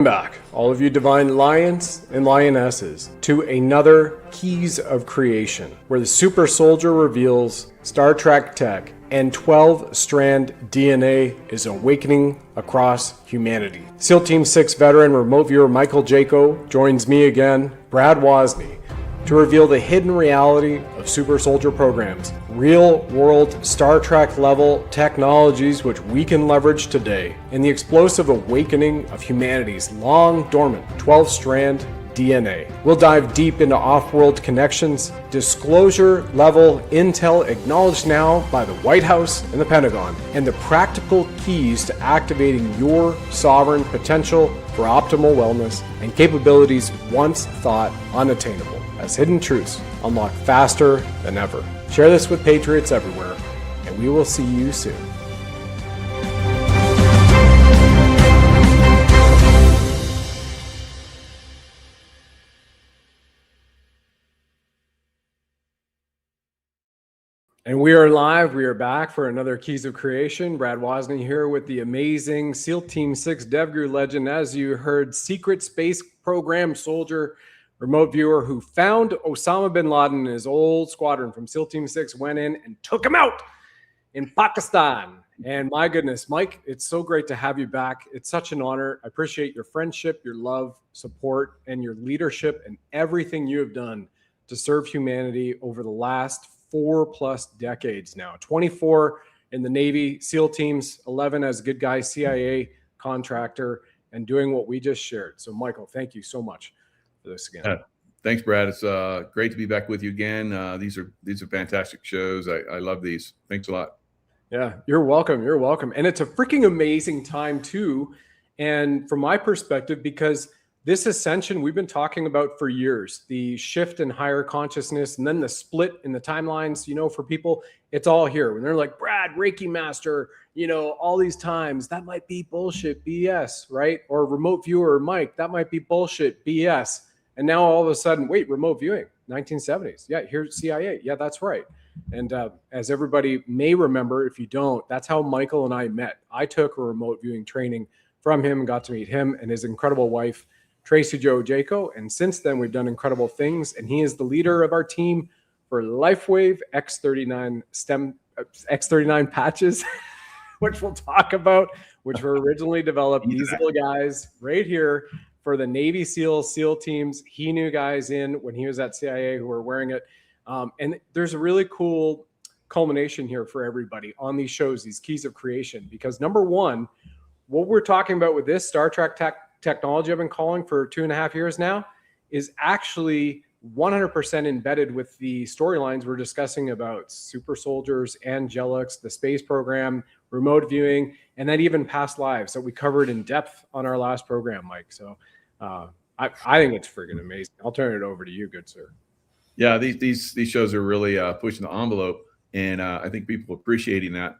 Back, all of you divine lions and lionesses, to another Keys of Creation, where the super soldier reveals Star Trek tech and 12-strand DNA is awakening across humanity. SEAL Team 6 veteran remote viewer Michael Jaco joins me again, Brad Wozny, to reveal the hidden reality of super soldier programs, real-world Star Trek level technologies which we can leverage today, and the explosive awakening of humanity's long dormant 12-strand DNA. We'll dive deep into off-world connections, disclosure level intel acknowledged now by the White House and the Pentagon, and the practical keys to activating your sovereign potential for optimal wellness and capabilities once thought unattainable, as hidden truths unlock faster than ever. Share this with patriots everywhere, and we will see you soon. And we are live. We are back for another Keys of Creation. Brad Wozny here with the amazing SEAL Team 6 DevGuru legend, as you heard, secret space program soldier, remote viewer who found Osama bin Laden and his old squadron from SEAL Team 6, went in and took him out in Pakistan. And my goodness, Mike, it's so great to have you back. It's such an honor. I appreciate your friendship, your love, support, and your leadership and everything you have done to serve humanity over the last 4+ decades now. 24 in the Navy, SEAL teams, 11 as a good guy, CIA contractor, and doing what we just shared. So Michael, thank you so much for this again. Thanks, Brad. It's great to be back with you again. These are fantastic shows. I love these. Thanks a lot. Yeah, you're welcome. You're welcome. And it's a freaking amazing time too. And from my perspective, because this ascension we've been talking about for years, the shift in higher consciousness and then the split in the timelines, you know, for people, it's all here. When they're like, Brad, Reiki master, you know, all these times, that might be bullshit, BS, right? Or remote viewer, Mike, that might be bullshit, BS. And now all of a sudden, wait, remote viewing, 1970s. Yeah, here's CIA. Yeah, that's right. And as everybody may remember, if you don't, that's how Michael and I met. I took a remote viewing training from him and got to meet him and his incredible wife, Tracy Joe Jaco. And since then, we've done incredible things. And he is the leader of our team for LifeWave X39 X39 patches, which we'll talk about, which were originally developed. These little guys right here for the Navy SEAL teams. He knew guys in when he was at CIA who were wearing it. And there's a really cool culmination here for everybody on these shows, these Keys of Creation, because number one, what we're talking about with this Star Trek technology I've been calling for 2.5 years now is actually 100% embedded with the storylines we're discussing about super soldiers, angelics, the space program, remote viewing, and then even past lives that we covered in depth on our last program, Mike. So I think it's freaking amazing. I'll turn it over to you, good sir. Yeah, these shows are really pushing the envelope, and I think people appreciating that.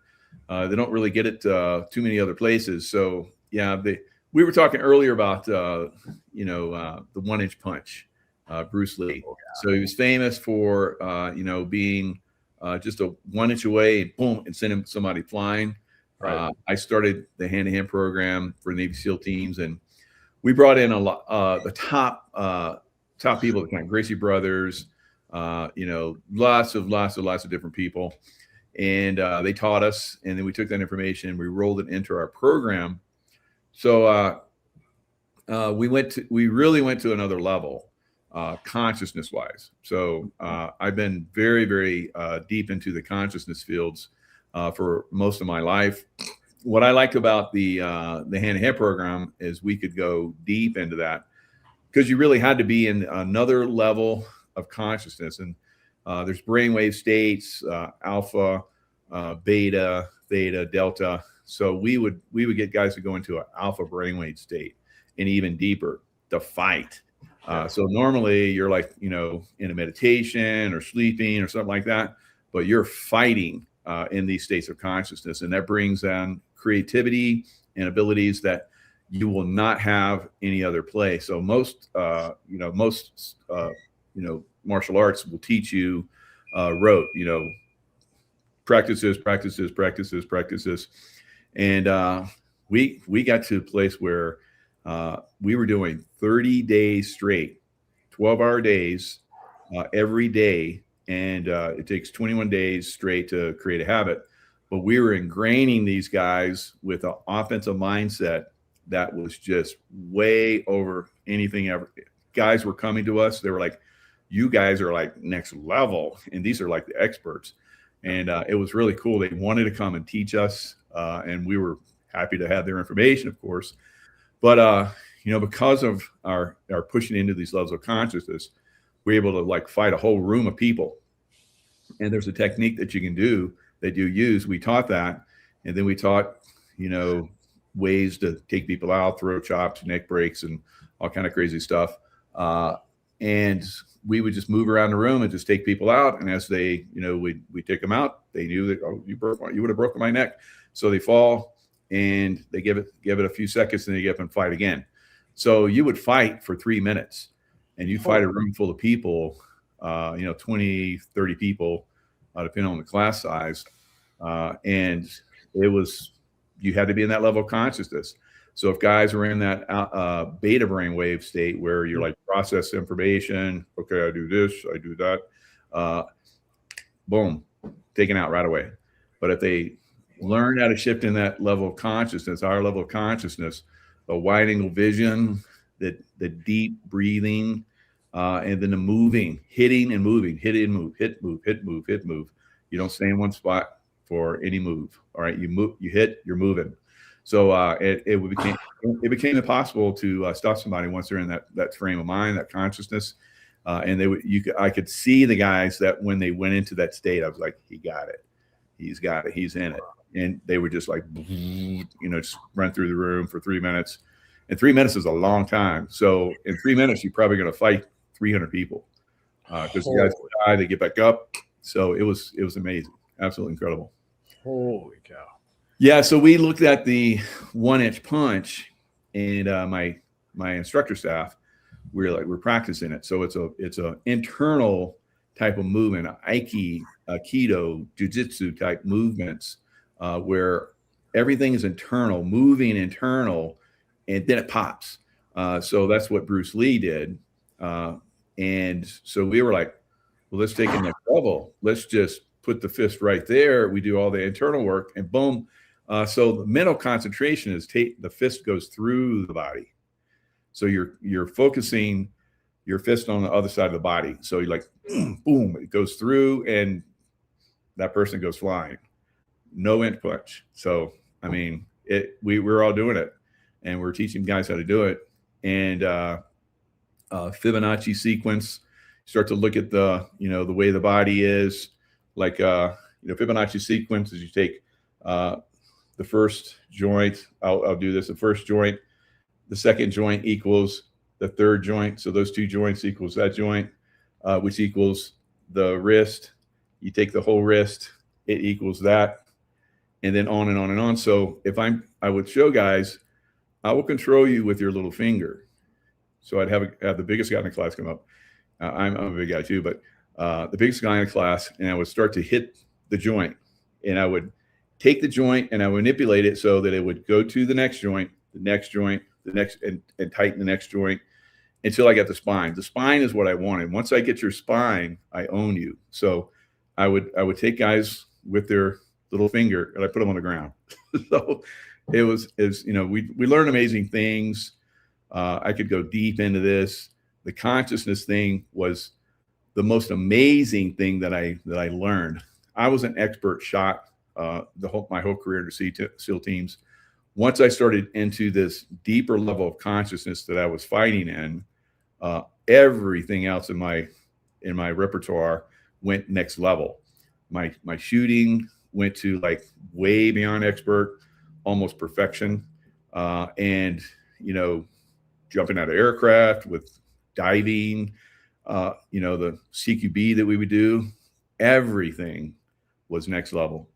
They don't really get it too many other places. So yeah, we were talking earlier about the 1-inch punch, Bruce Lee. Oh, yeah. So he was famous for being just a 1 inch away and boom, and sending somebody flying. Right. I started the hand-to-hand program for Navy SEAL teams, and we brought in a lot the top people, kind of Gracie Brothers, lots of different people, and they taught us, and then we took that information and we rolled it into our program. So we really went to another level, consciousness wise. So I've been very, very deep into the consciousness fields for most of my life. What I liked about the hand-to-hand program is we could go deep into that, because you really had to be in another level of consciousness. And there's brainwave states, alpha, beta, theta, delta. So we would get guys to go into an alpha brainwave state and even deeper to fight. So normally you're like, in a meditation or sleeping or something like that, but you're fighting in these states of consciousness. And that brings in creativity and abilities that you will not have any other place. So most martial arts will teach you rote, practices. And we got to a place where We were doing 30 days straight, 12-hour days every day. And it takes 21 days straight to create a habit. But we were ingraining these guys with an offensive mindset that was just way over anything ever. Guys were coming to us. They were like, you guys are like next level. And these are like the experts. And it was really cool. They wanted to come and teach us. And we were happy to have their information, of course. But, because of our pushing into these levels of consciousness, we're able to like fight a whole room of people. And there's a technique that you can do that you use. We taught that. And then we taught, ways to take people out, throat chops, neck breaks, and all kind of crazy stuff. And we would just move around the room and just take people out. And as they, we take them out, they knew that, oh, you would have broken my neck. So they fall and they give it a few seconds and they get up and fight again. So you would fight for 3 minutes and you fight a room full of people, 20, 30 people, depending on the class size. And you had to be in that level of consciousness. So if guys were in that beta brainwave state where you're like process information, okay, I do this, I do that, boom, taken out right away. But if they learn how to shift in that level of consciousness, our level of consciousness, the wide angle vision, the deep breathing, and then the moving, hitting and moving, hit and move, hit, move, hit, move, hit, move. You don't stay in one spot for any move. All right, you move, you hit, you're moving. So it became impossible to stop somebody once they're in that frame of mind, that consciousness. And I could see the guys that when they went into that state, I was like, he got it, he's got it, he's in it. And they would just like, just run through the room for 3 minutes. And 3 minutes is a long time. So in 3 minutes, you're probably going to fight 300 people because the guys die, they get back up. So it was amazing, absolutely incredible. Holy cow! Yeah, so we looked at the 1-inch punch, and my instructor staff, we're practicing it. So it's a internal type of movement, aikido, jujitsu type movements, where everything is internal, moving internal, and then it pops. So that's what Bruce Lee did, and so we were like, well, let's take it next level. Let's just put the fist right there. We do all the internal work, and boom. So the mental concentration is the fist goes through the body. So you're focusing your fist on the other side of the body. So you're like, boom, it goes through and that person goes flying. No inch punch. So, I mean, we're all doing it and we're teaching guys how to do it. And Fibonacci sequence, start to look at the way the body is like, Fibonacci sequence is you take, the first joint, I'll do this. The first joint, the second joint equals the third joint. So those two joints equals that joint, which equals the wrist. You take the whole wrist, it equals that, and then on and on and on. So if I would show guys, I will control you with your little finger. So I'd have the biggest guy in the class come up. I'm a big guy too, but the biggest guy in the class, and I would start to hit the joint, and I would take the joint and I manipulate it so that it would go to the next joint, the next joint, the next, and tighten the next joint until I got the spine. The spine is what I wanted. Once I get your spine, I own you. So I would take guys with their little finger and I put them on the ground. So it was we learned amazing things. I could go deep into this. The consciousness thing was the most amazing thing that I learned. I was an expert shot my whole career to SEAL teams. Once I started into this deeper level of consciousness that I was fighting in, everything else in my repertoire went next level. My shooting went to like way beyond expert, almost perfection, and jumping out of aircraft with diving, the CQB that we would do, everything was next level.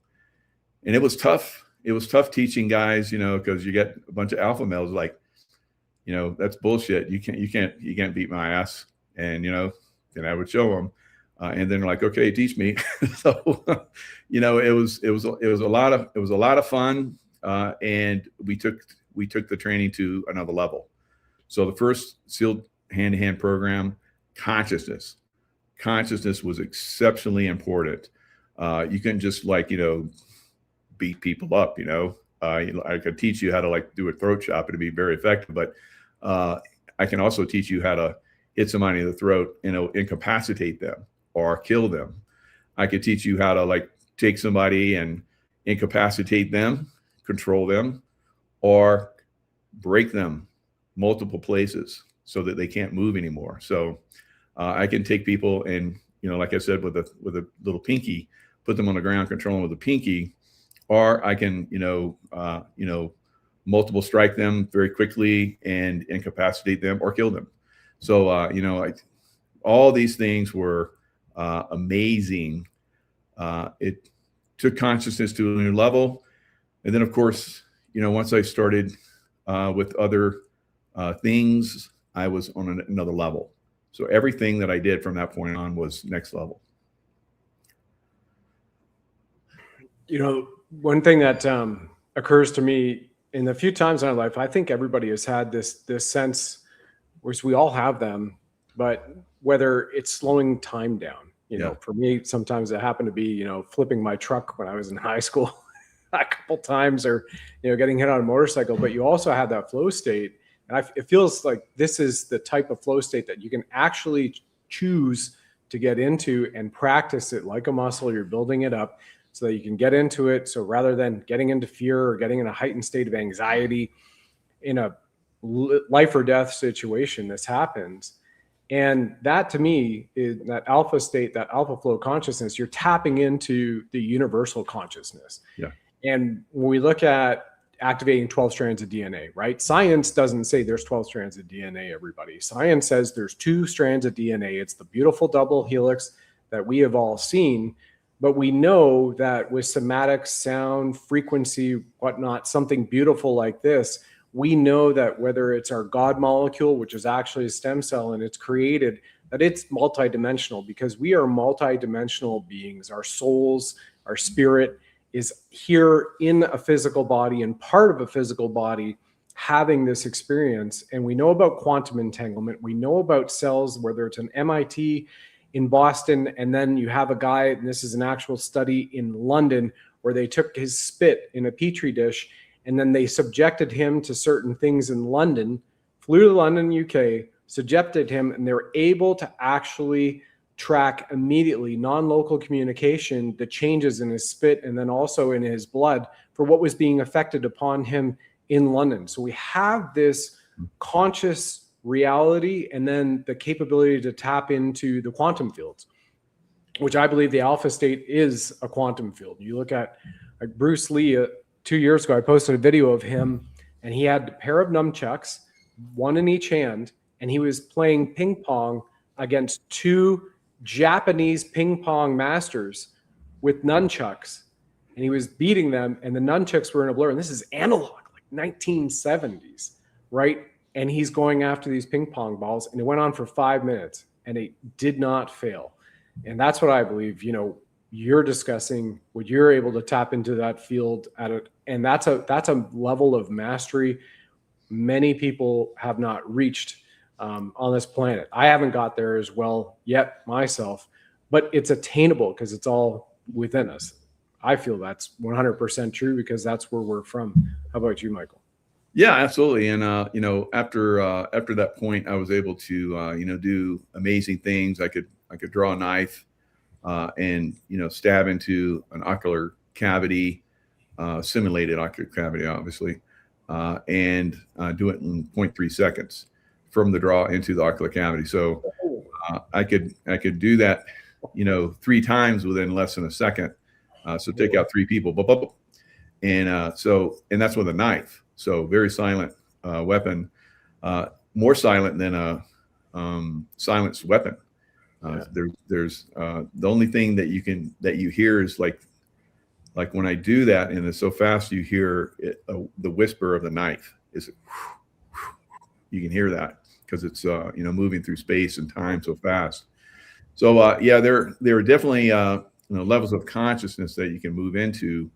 And it was tough. It was tough teaching guys, because you get a bunch of alpha males like, that's bullshit. You can't beat my ass. And, then I would show them. And then they're like, okay, teach me. So, it was a lot of fun. And we took the training to another level. So the first sealed hand-to-hand program, consciousness. Consciousness was exceptionally important. You couldn't just like, beat people up, I could teach you how to like do a throat chop and it'd be very effective, but I can also teach you how to hit somebody in the throat, incapacitate them or kill them. I could teach you how to like take somebody and incapacitate them, control them, or break them multiple places so that they can't move anymore. So I can take people and, like I said, with a little pinky, put them on the ground, control them with a pinky, or I can, multiple strike them very quickly and incapacitate them or kill them. So, all these things were amazing. It took consciousness to a new level. And then, of course, once I started with other things, I was on another level. So everything that I did from that point on was next level. One thing that occurs to me in the few times in our life, I think everybody has had this sense, which we all have them, but whether it's slowing time down, for me, sometimes it happened to be, flipping my truck when I was in high school a couple times, or, getting hit on a motorcycle, but you also have that flow state. And it feels like this is the type of flow state that you can actually choose to get into and practice it like a muscle. You're building it up so that you can get into it. So rather than getting into fear or getting in a heightened state of anxiety in a life or death situation, this happens. And that to me is that alpha state, that alpha flow consciousness, you're tapping into the universal consciousness. Yeah. And when we look at activating 12 strands of DNA, right? Science doesn't say there's 12 strands of DNA, everybody. Science says there's 2 strands of DNA. It's the beautiful double helix that we have all seen. But we know that with somatic sound, frequency, whatnot, something beautiful like this, we know that whether it's our God molecule, which is actually a stem cell and it's created, that it's multidimensional, because we are multidimensional beings. Our souls, our spirit is here in a physical body and part of a physical body having this experience. And we know about quantum entanglement. We know about cells, whether it's an MIT in Boston, and then you have a guy, and this is an actual study in London, where they took his spit in a petri dish and then they subjected him to certain things in London, flew to London, UK, subjected him, and they were able to actually track immediately, non-local communication, the changes in his spit and then also in his blood for what was being affected upon him in London. So we have this conscious reality and then the capability to tap into the quantum fields, which I believe the alpha state is a quantum field. You look at like Bruce Lee 2 years ago, I posted a video of him and he had a pair of nunchucks, one in each hand, and he was playing ping pong against 2 Japanese ping pong masters with nunchucks, and he was beating them, and the nunchucks were in a blur. And this is analog, like 1970s, right? And he's going after these ping pong balls, and it went on for 5 minutes, and it did not fail. And that's what I believe, you're discussing, what you're able to tap into that field at it. And that's a level of mastery many people have not reached on this planet. I haven't got there as well yet myself, but it's attainable because it's all within us. I feel that's 100% true because that's where we're from. How about you, Michael? Yeah, absolutely. And, after that point, I was able to, do amazing things. I could draw a knife and, stab into an ocular cavity, simulated ocular cavity, obviously, and do it in 0.3 seconds from the draw into the ocular cavity. So I could do that, 3 times within less than a second. So take out 3 people, and that's with a knife. So very silent weapon, more silent than a silenced weapon. There's the only thing that you hear is like when I do that, and it's so fast, you hear the whisper of the knife. You can hear that because it's moving through space and time so fast. So there are definitely levels of consciousness that you can move into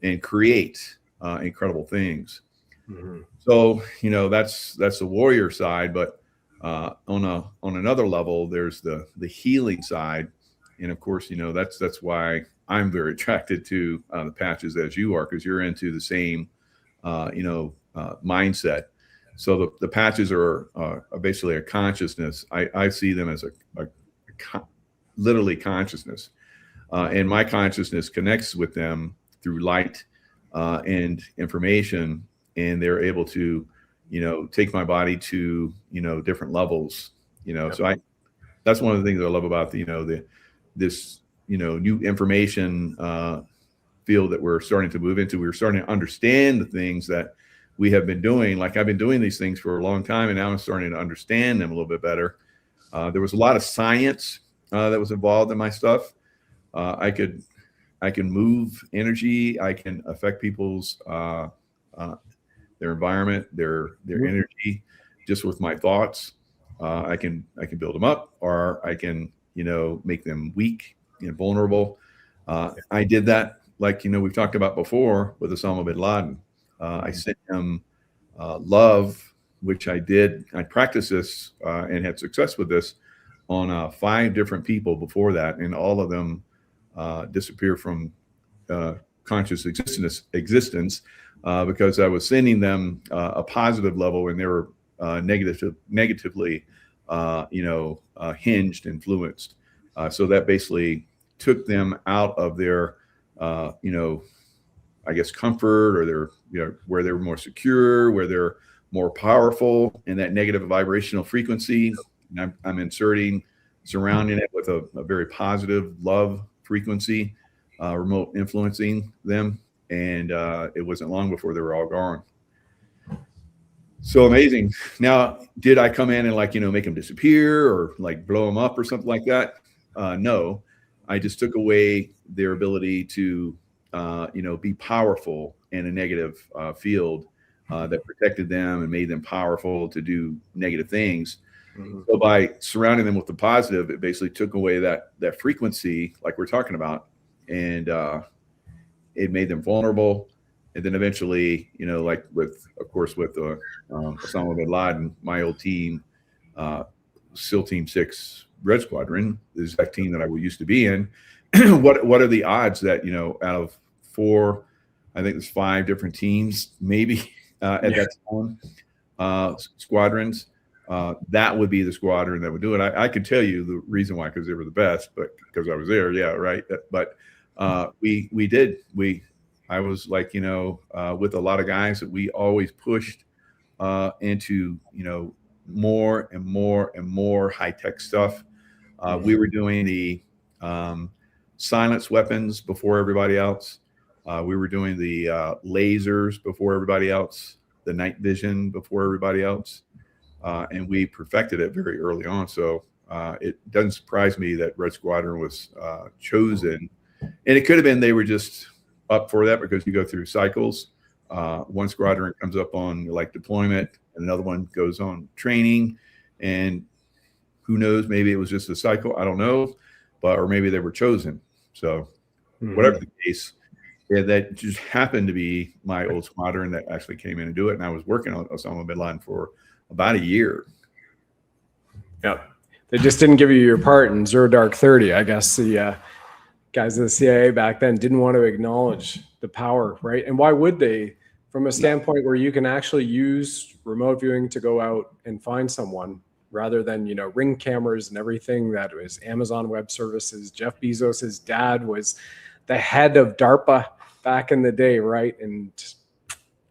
and create incredible things. Mm-hmm. So, you know, that's the warrior side, but on another level, there's the healing side. And of course, you know, that's why I'm very attracted to the patches as you are, because you're into the same, mindset. So the patches are basically a consciousness. I see them as literally consciousness. And my consciousness connects with them through light and information, and they're able to, you know, take my body to, you know, different levels, you know. Yep. So that's one of the things I love about this, you know, new information field that we're starting to move into. We're starting to understand the things that we have been doing. Like, I've been doing these things for a long time, and now I'm starting to understand them a little bit better. There was a lot of science that was involved in my stuff. I can move energy. I can affect people's their environment, their energy, just with my thoughts. I can build them up, or I can, you know, make them weak and vulnerable. I did that, like, you know, we've talked about before with Osama bin Laden. I sent him love, which I did. I practiced this and had success with this on 5 different people before that, and all of them disappear from conscious existence because I was sending them a positive level, and they were negatively, hinged, influenced. So that basically took them out of their, I guess, comfort, or their, you know, where they were more secure, where they're more powerful in that negative vibrational frequency. And I'm inserting, surrounding it with a very positive love frequency, remote influencing them. And it wasn't long before they were all gone. So amazing. Now, did I come in and, like, you know, make them disappear or like blow them up or something like that? No, I just took away their ability to, be powerful in a negative field that protected them and made them powerful to do negative things. Mm-hmm. So by surrounding them with the positive, it basically took away that frequency, like we're talking about, and it made them vulnerable. And then eventually, you know, like with Osama bin Laden, my old team, SEAL Team 6 Red Squadron, the exact team that I used to be in. What are the odds that, you know, out of 4, I think there's 5 different teams, maybe at that time, squadrons, that would be the squadron that would do it. I can tell you the reason why, because they were the best, but because I was there. Yeah, right. But I was, like, you know, with a lot of guys that we always pushed into, you know, more and more and more high-tech stuff. We were doing the silence weapons before everybody else. We were doing the lasers before everybody else, the night vision before everybody else. And we perfected it very early on. So it doesn't surprise me that Red Squadron was chosen. And it could have been they were just up for that, because you go through cycles. One squadron comes up on, like, deployment, and another one goes on training, and who knows, maybe it was just a cycle, I don't know, or maybe they were chosen. So whatever the case, that just happened to be my old squadron that actually came in and do it. And I was working on Osama bin Laden for about a year. Yeah, they just didn't give you your part in Zero Dark 30. I guess the guys of the CIA back then didn't want to acknowledge the power, right? And why would they? From a standpoint where you can actually use remote viewing to go out and find someone, rather than, you know, Ring cameras and everything that was Amazon Web Services. Jeff Bezos's dad was the head of DARPA back in the day, right? And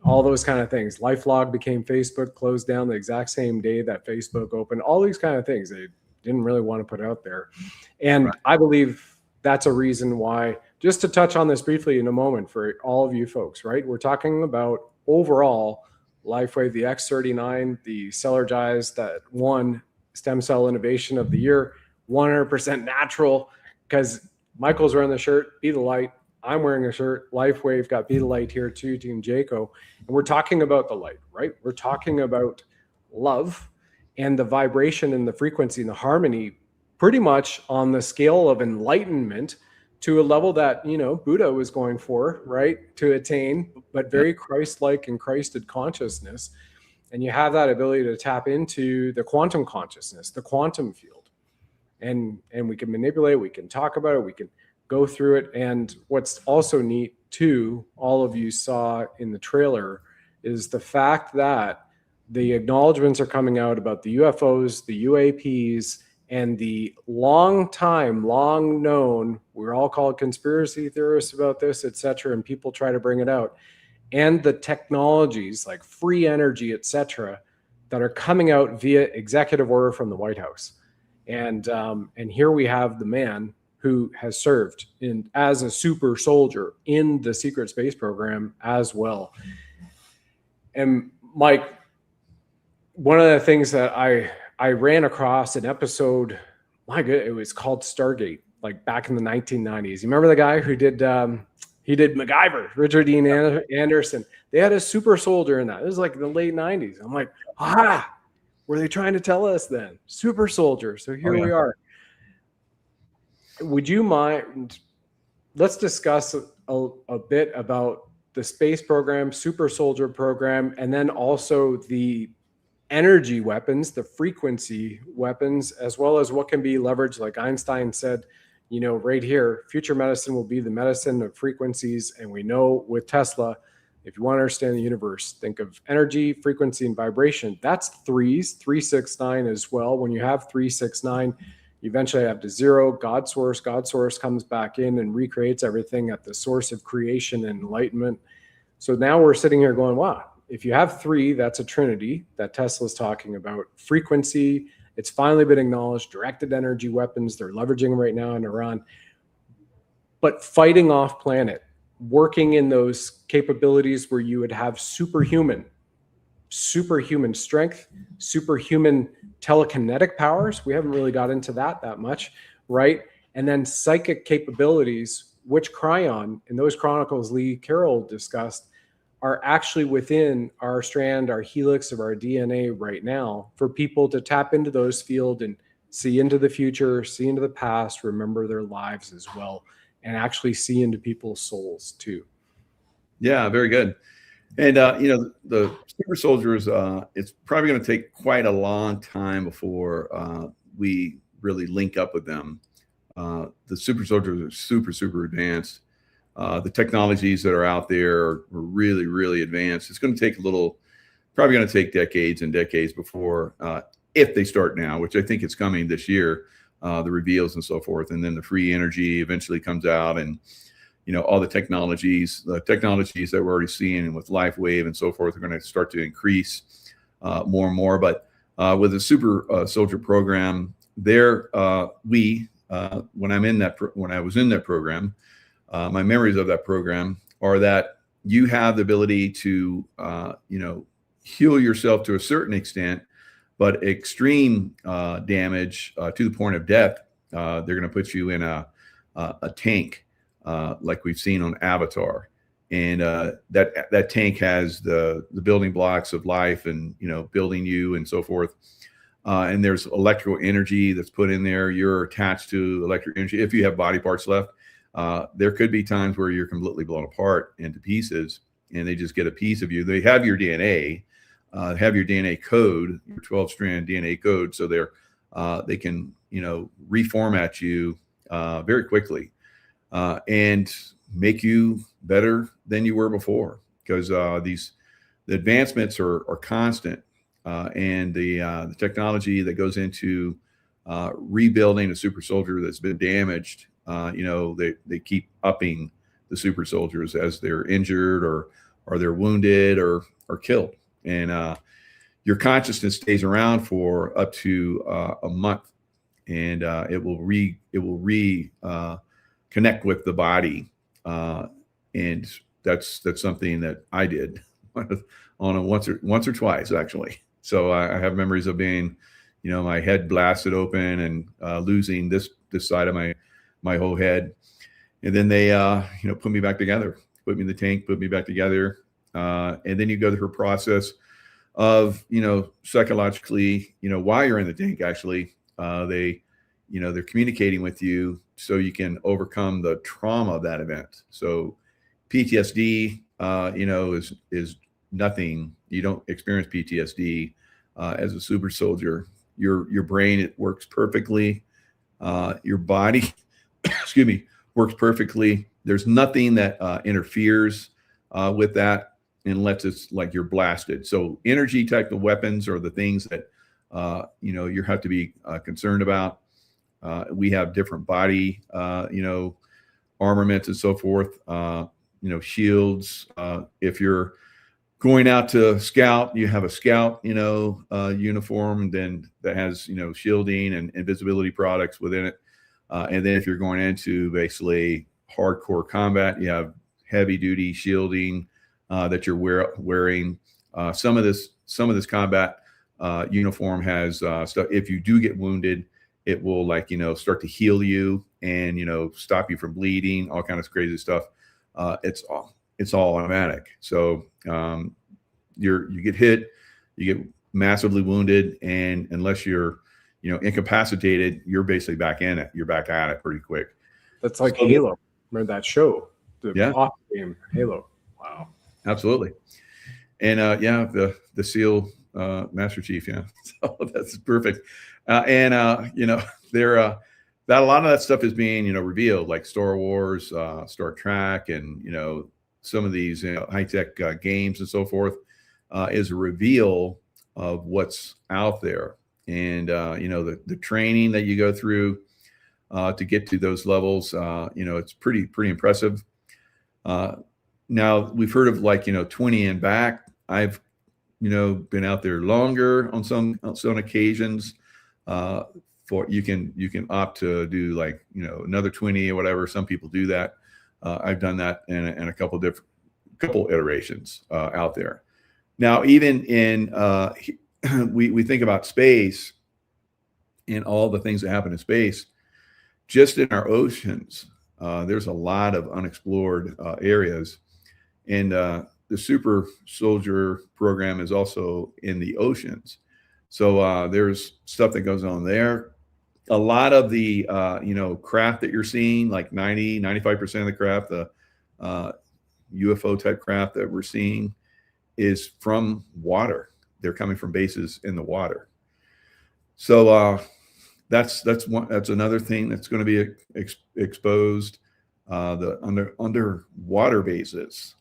all those kind of things. LifeLog became Facebook, closed down the exact same day that Facebook opened. All these kind of things they didn't really want to put out there. And right. I believe that's a reason why, just to touch on this briefly in a moment for all of you folks, right? We're talking about overall LifeWave, the X39, the Cellergize, that won Stem Cell Innovation of the Year, 100% natural, because Michael's wearing the shirt, Be the Light. I'm wearing a shirt, LifeWave, got Be the Light here too, Team Jaco. And we're talking about the light, right? We're talking about love and the vibration and the frequency and the harmony, pretty much on the scale of enlightenment to a level that, you know, Buddha was going for, right, to attain, but very Christ-like and Christed consciousness. And you have that ability to tap into the quantum consciousness, the quantum field. And we can manipulate, we can talk about it, we can go through it. And what's also neat too, all of you saw in the trailer, is the fact that the acknowledgements are coming out about the UFOs, the UAPs, and the long known, we're all called conspiracy theorists about this, etc., and people try to bring it out, and the technologies like free energy, etc., that are coming out via executive order from the White House. And here we have the man who has served as a super soldier in the secret space program as well. And Mike, one of the things that I ran across an episode, my God, it was called Stargate, like back in the 1990s. You remember the guy who did he did MacGyver, Richard Dean Anderson? They had a super soldier in that. It was like the late 90s. I'm like, were they trying to tell us then? Super soldier. So here we are. Would you mind, let's discuss a bit about the space program, super soldier program, and then also the energy weapons, the frequency weapons, as well as what can be leveraged. Like Einstein said, you know, right here, future medicine will be the medicine of frequencies. And we know with Tesla, if you want to understand the universe, think of energy, frequency, and vibration. That's threes, 369 as well. When you have 369, you eventually have to zero, God source. God source comes back in and recreates everything at the source of creation and enlightenment. So now we're sitting here going, wow, if you have three, that's a trinity that Tesla's talking about. Frequency, it's finally been acknowledged. Directed energy weapons, they're leveraging right now in Iran. But fighting off planet, working in those capabilities where you would have superhuman strength, superhuman telekinetic powers. We haven't really got into that much, right? And then psychic capabilities, which Cryon in those chronicles Lee Carroll discussed, are actually within our strand, our helix of our DNA right now, for people to tap into those fields and see into the future, see into the past, remember their lives as well, and actually see into people's souls too. Yeah, very good. And, you know, the super soldiers, it's probably going to take quite a long time before we really link up with them. The super soldiers are super advanced. The technologies that are out there are really advanced. It's going to take probably going to take decades and decades before, if they start now, which I think it's coming this year, the reveals and so forth. And then the free energy eventually comes out, and, you know, all the technologies that we're already seeing with LifeWave and so forth are going to start to increase more and more. But with the super soldier program, there, when I was in that program, my memories of that program are that you have the ability to, you know, heal yourself to a certain extent, but extreme damage to the point of death, they're going to put you in a tank, like we've seen on Avatar. And that tank has the building blocks of life, and, you know, building you and so forth. And there's electrical energy that's put in there. You're attached to electric energy. If you have body parts left, there could be times where you're completely blown apart into pieces, and they just get a piece of you. They have your DNA, have your DNA code, your 12-strand DNA code. So they can, you know, reformat you very quickly and make you better than you were before, because the advancements are constant, and the technology that goes into rebuilding a super soldier that's been damaged, you know, they keep upping the super soldiers as they're injured or they're wounded or killed. And your consciousness stays around for up to a month, and it will connect with the body. And that's something that I did on a once or twice, actually. So I have memories of being, you know, my head blasted open and losing this side of my whole head. And then they, you know, put me back together, put me in the tank, put me back together. And then you go through a process of, you know, psychologically, you know, while you're in the tank, actually, they, they're communicating with you so you can overcome the trauma of that event. So PTSD, is nothing. You don't experience PTSD as a super soldier. Your brain, it works perfectly. Your body, excuse me, works perfectly. There's nothing that interferes with that unless it's like you're blasted. So energy type of weapons are the things that you have to be concerned about. We have different body armaments and so forth. Shields. If you're going out to scout, you have a scout uniform, and then that has shielding and invisibility products within it. And then if you're going into basically hardcore combat, you have heavy duty shielding that you're wearing. Some of this combat uniform has stuff. If you do get wounded, it will start to heal you and stop you from bleeding, all kinds of crazy stuff. It's all automatic. So you get hit, you get massively wounded, and unless you're incapacitated, you're basically back in it. You're back at it pretty quick. That's like Halo. Remember that show? Yeah. Off game Halo. Wow. Absolutely. And the SEAL Master Chief. Yeah. So that's perfect. There that a lot of that stuff is being revealed, like Star Wars, Star Trek, and some of these high-tech games and so forth, is a reveal of what's out there. And the training that you go through to get to those levels, it's pretty impressive. Now we've heard of 20 and back. I've been out there longer on some occasions. For you can opt to do another 20 or whatever. Some people do that. I've done that in a couple iterations out there. Now, even in we think about space and all the things that happen in space. Just in our oceans, there's a lot of unexplored areas, and the Super Soldier program is also in the oceans. So there's stuff that goes on there. A lot of the craft that you're seeing, like 95% of the craft, the UFO type craft that we're seeing, is from water. They're coming from bases in the water. So that's another thing that's going to be exposed. The underwater bases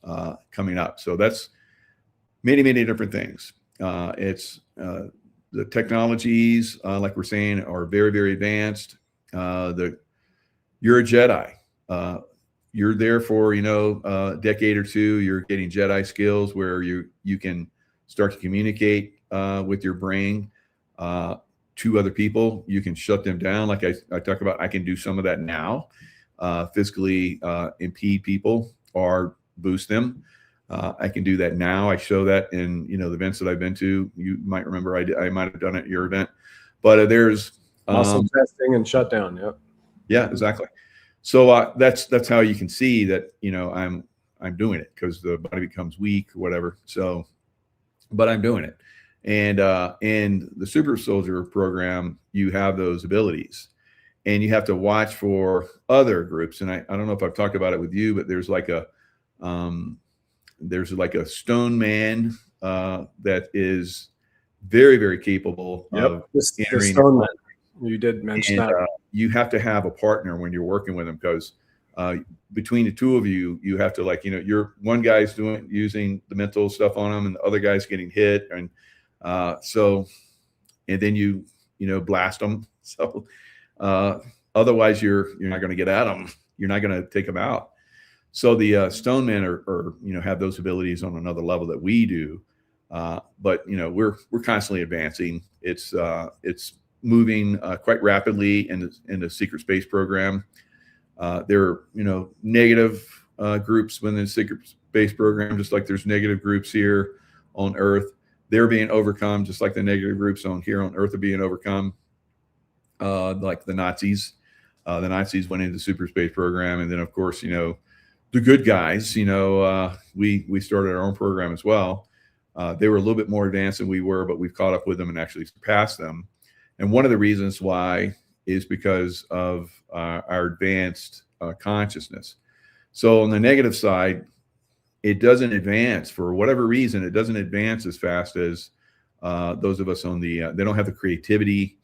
coming up. So that's many different things. It's the technologies, like we're saying, are very advanced. You're a Jedi. You're there for a decade or two. You're getting Jedi skills where you can start to communicate with your brain to other people. You can shut them down, like I talk about. I can do some of that now. Physically impede people or boost them. I can do that now. I show that in the events that I've been to. You might remember I might have done it at your event, but there's muscle testing and shutdown. Yep. Yeah, exactly. So that's how you can see that I'm doing it, because the body becomes weak or whatever. So, but I'm doing it, and in the Super Soldier program, you have those abilities. And you have to watch for other groups. And I don't know if I've talked about it with you, but there's like a stone man that is very capable of entering. Stone man. You did mention that. You have to have a partner when you're working with them, because between the two of you, you have to you're one guy's using the mental stuff on them, and the other guy's getting hit, and and then you blast them. So. Otherwise you're not going to get at them. You're not going to take them out. So the stone men are have those abilities on another level that we do. But we're constantly advancing. It's moving quite rapidly in the secret space program. There are negative groups within the secret space program, just like there's negative groups here on Earth. They're being overcome, just like the negative groups here on Earth are being overcome. Like the Nazis. The Nazis went into the super space program, and then of course, the good guys, we started our own program as well. They were a little bit more advanced than we were, but we've caught up with them and actually surpassed them. And one of the reasons why is because of our advanced consciousness. So on the negative side, it doesn't advance for whatever reason. It doesn't advance as fast as those of us on the. They don't have the creativity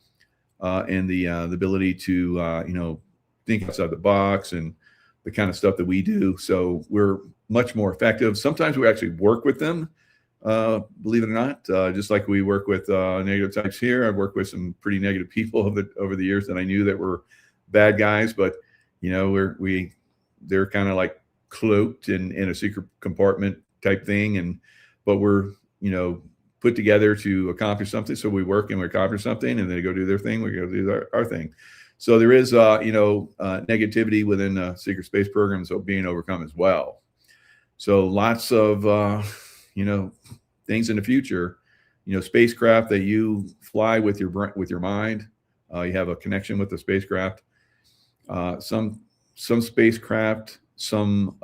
and the ability to think outside the box and the kind of stuff that we do. So we're much more effective. Sometimes we actually work with them, believe it or not. Just like we work with negative types here. I've worked with some pretty negative people over the years that I knew that were bad guys, but they're kind of like cloaked in a secret compartment type thing, but we're put together to accomplish something. So we work and we accomplish something, and they go do their thing. We go do our thing. So there is negativity within the secret space program, so being overcome as well. So lots of things in the future. Spacecraft that you fly with your mind. You have a connection with the spacecraft. Some spacecraft, some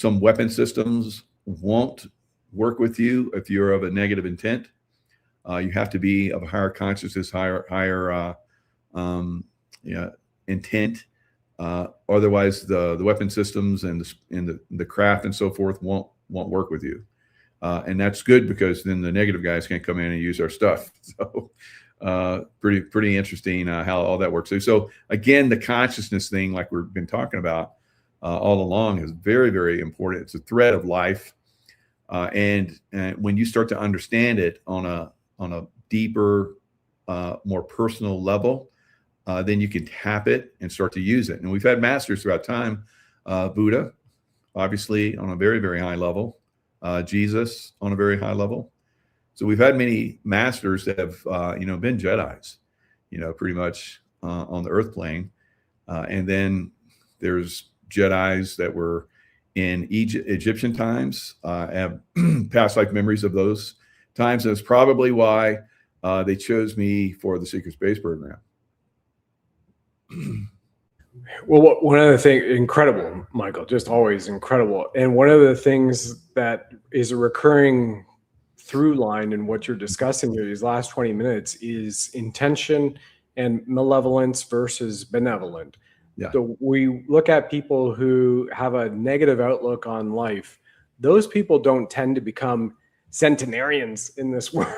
weapon systems won't work with you if you're of a negative intent. You have to be of a higher consciousness, higher intent. Otherwise, the weapon systems and the craft and so forth won't work with you. And that's good, because then the negative guys can't come in and use our stuff. So pretty interesting how all that works. So again, the consciousness thing, like we've been talking about all along, is very, very important. It's a thread of life. And when you start to understand it on a deeper, more personal level, then you can tap it and start to use it. And we've had masters throughout time. Buddha, obviously, on a very, very high level. Jesus on a very high level. So we've had many masters that have, been Jedis, pretty much on the earth plane. And then there's Jedis that were in Egyptian times, have past life memories of those times. And it's probably why they chose me for the secret space program. Well, one of the things, incredible, Michael, just always incredible. And one of the things that is a recurring through line in what you're discussing here these last 20 minutes is intention and malevolence versus benevolent. Yeah. So we look at people who have a negative outlook on life. Those people don't tend to become centenarians in this world,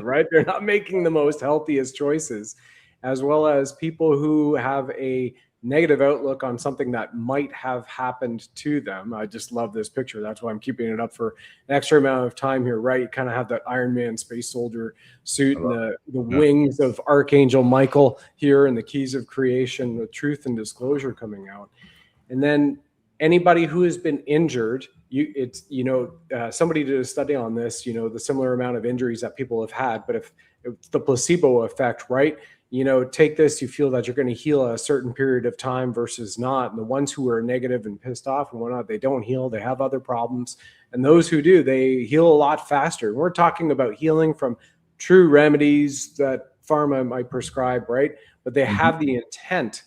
right? They're not making the most healthiest choices, as well as people who have a negative outlook on something that might have happened to them. I just love this picture. That's why I'm keeping it up for an extra amount of time here, right? You kind of have that Iron Man space soldier suit and the wings of Archangel Michael here, and the keys of creation, the truth and disclosure coming out. And then anybody who has been injured, somebody did a study on this, the similar amount of injuries that people have had, but if the placebo effect, right? Take this, you feel that you're going to heal a certain period of time versus not. And the ones who are negative and pissed off and whatnot, they don't heal. They have other problems. And those who do, they heal a lot faster. And we're talking about healing from true remedies that pharma might prescribe, right? But they have the intent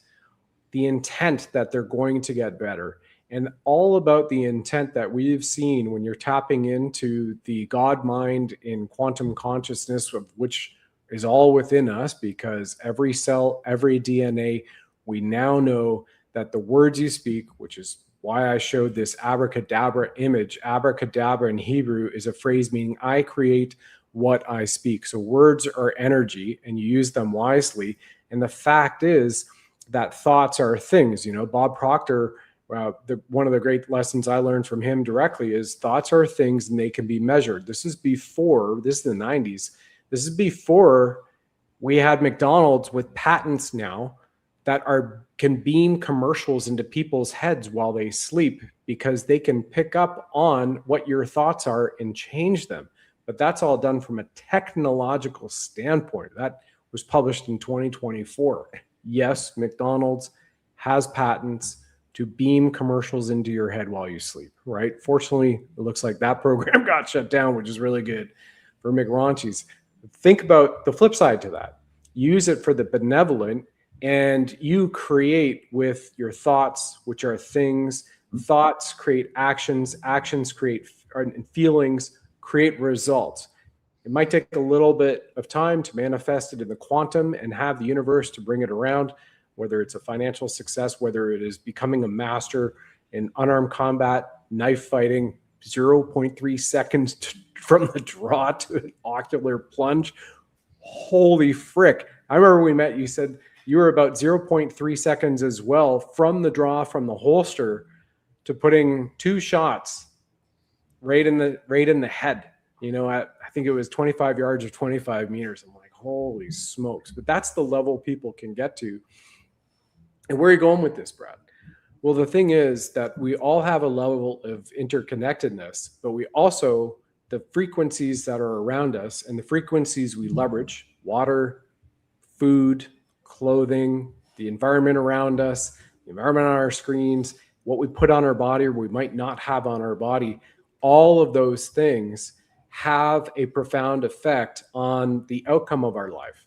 that they're going to get better. And all about the intent that we've seen when you're tapping into the God mind in quantum consciousness, of which is all within us, because every cell, every DNA, we now know that the words you speak, which is why I showed this abracadabra image. Abracadabra in Hebrew is a phrase meaning I create what I speak. So words are energy, and you use them wisely. And the fact is that thoughts are things. Bob Proctor, one of the great lessons I learned from him directly is thoughts are things and they can be measured. This is the 90s. This is before we had McDonald's with patents now that can beam commercials into people's heads while they sleep, because they can pick up on what your thoughts are and change them. But that's all done from a technological standpoint. That was published in 2024. Yes, McDonald's has patents to beam commercials into your head while you sleep, right? Fortunately, it looks like that program got shut down, which is really good for McRaunchies. Think about the flip side to that. Use it for the benevolent, and you create with your thoughts, which are things. Thoughts create actions, actions create feelings, create results. It might take a little bit of time to manifest it in the quantum and have the universe to bring it around, whether it's a financial success, whether it is becoming a master in unarmed combat, knife fighting, 0.3 seconds from the draw to an ocular plunge. Holy frick. I remember we met, you said you were about 0.3 seconds as well from the draw from the holster to putting 2 shots right in the head, I think it was 25 yards or 25 meters. I'm like, holy smokes. But that's the level people can get to. And where are you going with this, Brad? Well, the thing is that we all have a level of interconnectedness, but we also, the frequencies that are around us and the frequencies we leverage, water, food, clothing, the environment around us, the environment on our screens, what we put on our body or we might not have on our body, all of those things have a profound effect on the outcome of our life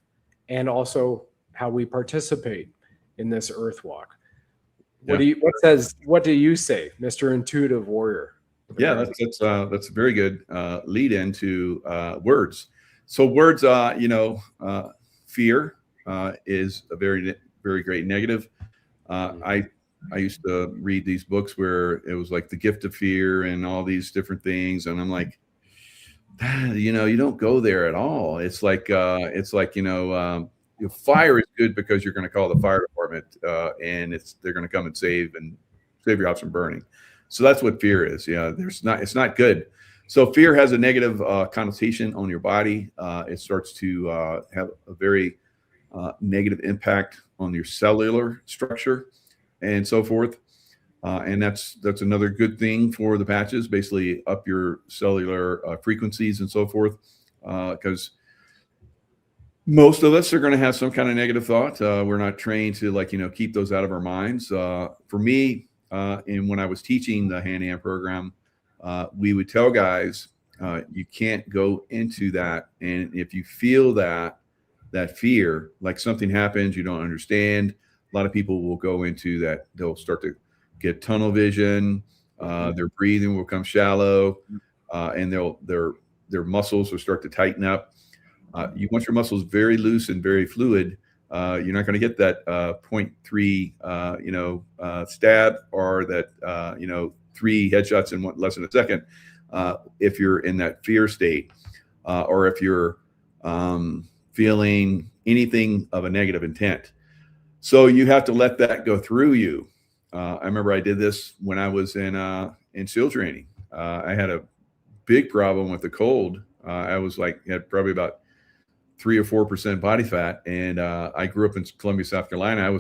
and also how we participate in this earth walk. What do you say, Mr. Intuitive Warrior? Yeah, that's a very good lead into words. So words, fear is a very, very great negative. I used to read these books where it was like the gift of fear and all these different things, and I'm like, you don't go there at all. It's like fire is good because you're going to call the fire department, and they're going to come and save your house from burning. So that's what fear is. It's not good. So fear has a negative connotation on your body. It starts to have a very negative impact on your cellular structure and so forth. And that's another good thing for the patches, basically up your cellular frequencies and so forth, because most of us are going to have some kind of negative thought. We're not trained to keep those out of our minds. For me, and when I was teaching the hand-to-hand program, we would tell guys, you can't go into that. And if you feel that fear, like something happens, you don't understand, a lot of people will go into that. They'll start to get tunnel vision. Their breathing will come shallow, and their muscles will start to tighten up. You want your muscles very loose and very fluid. You're not going to get that 0.3 stab or that 3 headshots in less than a second if you're in that fear state, or if you're feeling anything of a negative intent. So you have to let that go through you. I remember I did this when I was in SEAL training. I had a big problem with the cold. I was had probably about 3 or 4% body fat, and I grew up in Columbia, South Carolina.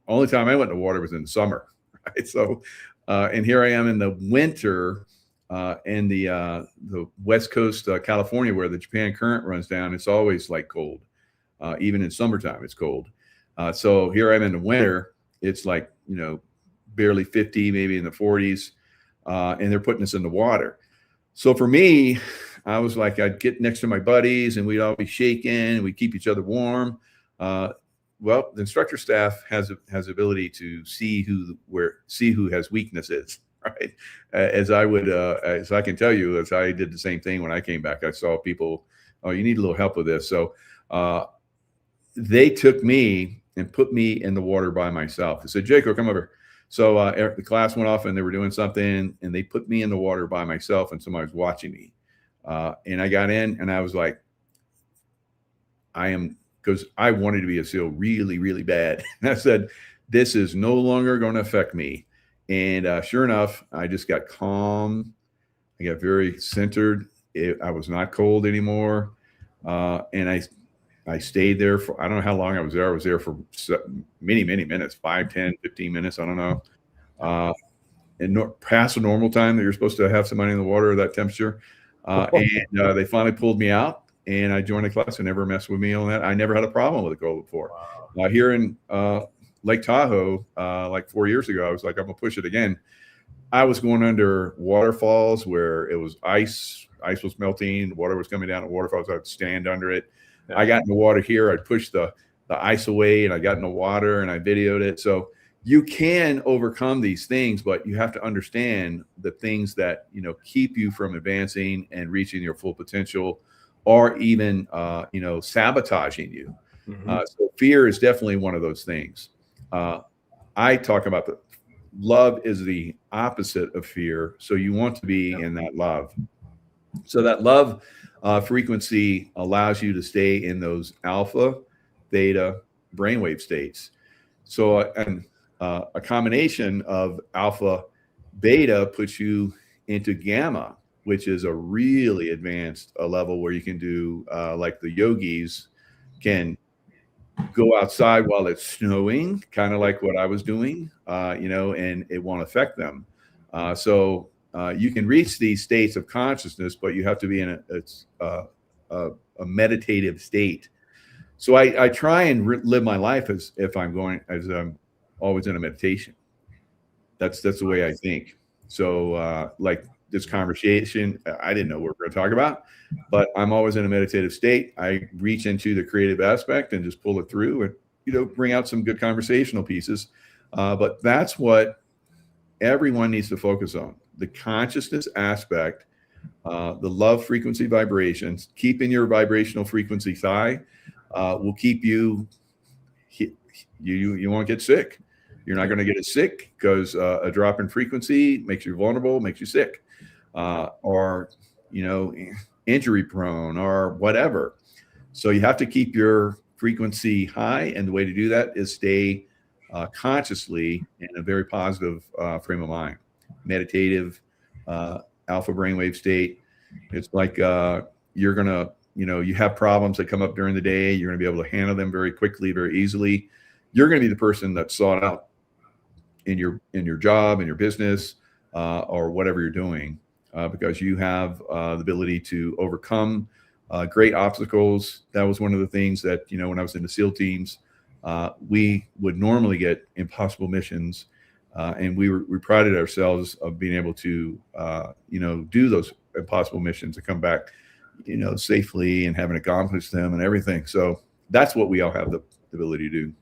Only time I went in the water was in the summer, right? So, and here I am in the winter in the West Coast, California, where the Japan current runs down. It's always cold, even in summertime. It's cold. So here I'm in the winter. It's barely 50, maybe in the 40s, and they're putting us in the water. So for me, I was I'd get next to my buddies and we'd all be shaking and we'd keep each other warm. Well, the instructor staff has the ability to see who has weaknesses, right? As I can tell you, as I did the same thing when I came back, I saw people, oh, you need a little help with this. So they took me and put me in the water by myself. They said, Jaco, come over. So the class went off and they were doing something and they put me in the water by myself and somebody was watching me. And I got in and I was because I wanted to be a SEAL really, really bad. And I said, this is no longer going to affect me. And sure enough, I just got calm. I got very centered. I was not cold anymore. And I stayed there for, I don't know how long I was there. I was there for many, many minutes, 5, 10, 15 minutes. I don't know. And past the normal time that you're supposed to have somebody in the water at that temperature. And they finally pulled me out and I joined the class and never messed with me on that. I never had a problem with a cold before. Wow. Here in Lake Tahoe, 4 years ago, I was I'm gonna push it again. I was going under waterfalls where it was ice was melting, water was coming down the waterfalls. I'd stand under it. Yeah. I got in the water here. I'd push the ice away and I got in the water and I videoed it. So you can overcome these things, but you have to understand the things that, keep you from advancing and reaching your full potential or even, sabotaging you. So fear is definitely one of those things. I talk about love is the opposite of fear. So you want to be in that love. So that love frequency allows you to stay in those alpha, theta, brainwave states. So a combination of alpha, beta puts you into gamma, which is a really advanced level where you can do like the yogis can go outside while it's snowing, kind of like what I was doing, and it won't affect them. So you can reach these states of consciousness, but you have to be in a meditative state. So I try and live my life as I'm always in a meditation. That's the way I think. So like this conversation, I didn't know what we're going to talk about, but I'm always in a meditative state. I reach into the creative aspect and just pull it through and, bring out some good conversational pieces. But that's what everyone needs to focus on. The consciousness aspect, the love frequency vibrations, keeping your vibrational frequency high will keep you won't get sick. You're not going to get it sick because a drop in frequency makes you vulnerable, makes you sick, or injury prone or whatever. So you have to keep your frequency high, and the way to do that is stay consciously in a very positive frame of mind, meditative, alpha brainwave state. It's like you're gonna, you have problems that come up during the day. You're gonna be able to handle them very quickly, very easily. You're gonna be the person that's sought out in your job, in your business, or whatever you're doing, because you have the ability to overcome great obstacles. That was one of the things that, when I was in the SEAL teams, we would normally get impossible missions, and we prided ourselves of being able to, do those impossible missions and come back, safely and having accomplished them and everything. So that's what we all have the ability to do.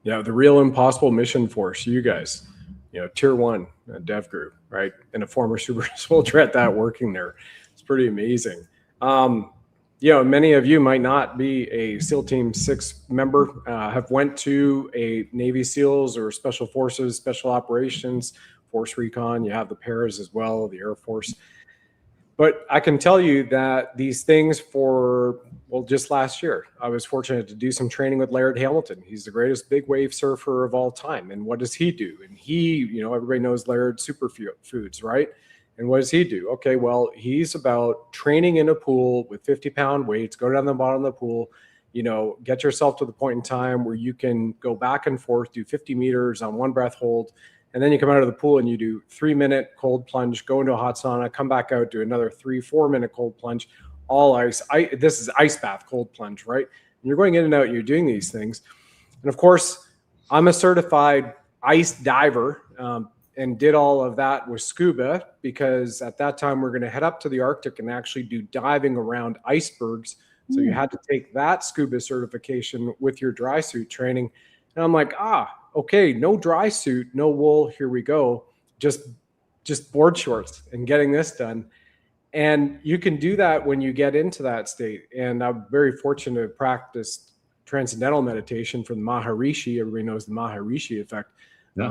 Yeah, the real impossible mission force, you guys, tier 1 dev group, right? And a former super soldier at that working there. It's pretty amazing. Many of you might not be a SEAL Team 6 member, have went to a Navy SEALs or Special Forces, Special Operations, Force Recon. You have the paras as well, the Air Force. But I can tell you that these things just last year, I was fortunate to do some training with Laird Hamilton. He's the greatest big wave surfer of all time. And what does he do? And he, everybody knows Laird Superfoods, right? And what does he do? Okay, well, he's about training in a pool with 50-pound weights, go down the bottom of the pool, get yourself to the point in time where you can go back and forth, do 50 meters on one breath hold. And then you come out of the pool and you do 3-minute cold plunge, go into a hot sauna, come back out, do another 3-4-minute cold plunge, all ice. This is ice bath, cold plunge, right? And you're going in and out, you're doing these things. And of course, I'm a certified ice diver and did all of that with scuba, because at that time we're going to head up to the Arctic and actually do diving around icebergs. So you had to take that scuba certification with your dry suit training. And I'm like, okay, no dry suit, no wool, here we go. Just board shorts and getting this done. And you can do that when you get into that state. And I'm very fortunate to practice transcendental meditation from Maharishi. Everybody knows the Maharishi effect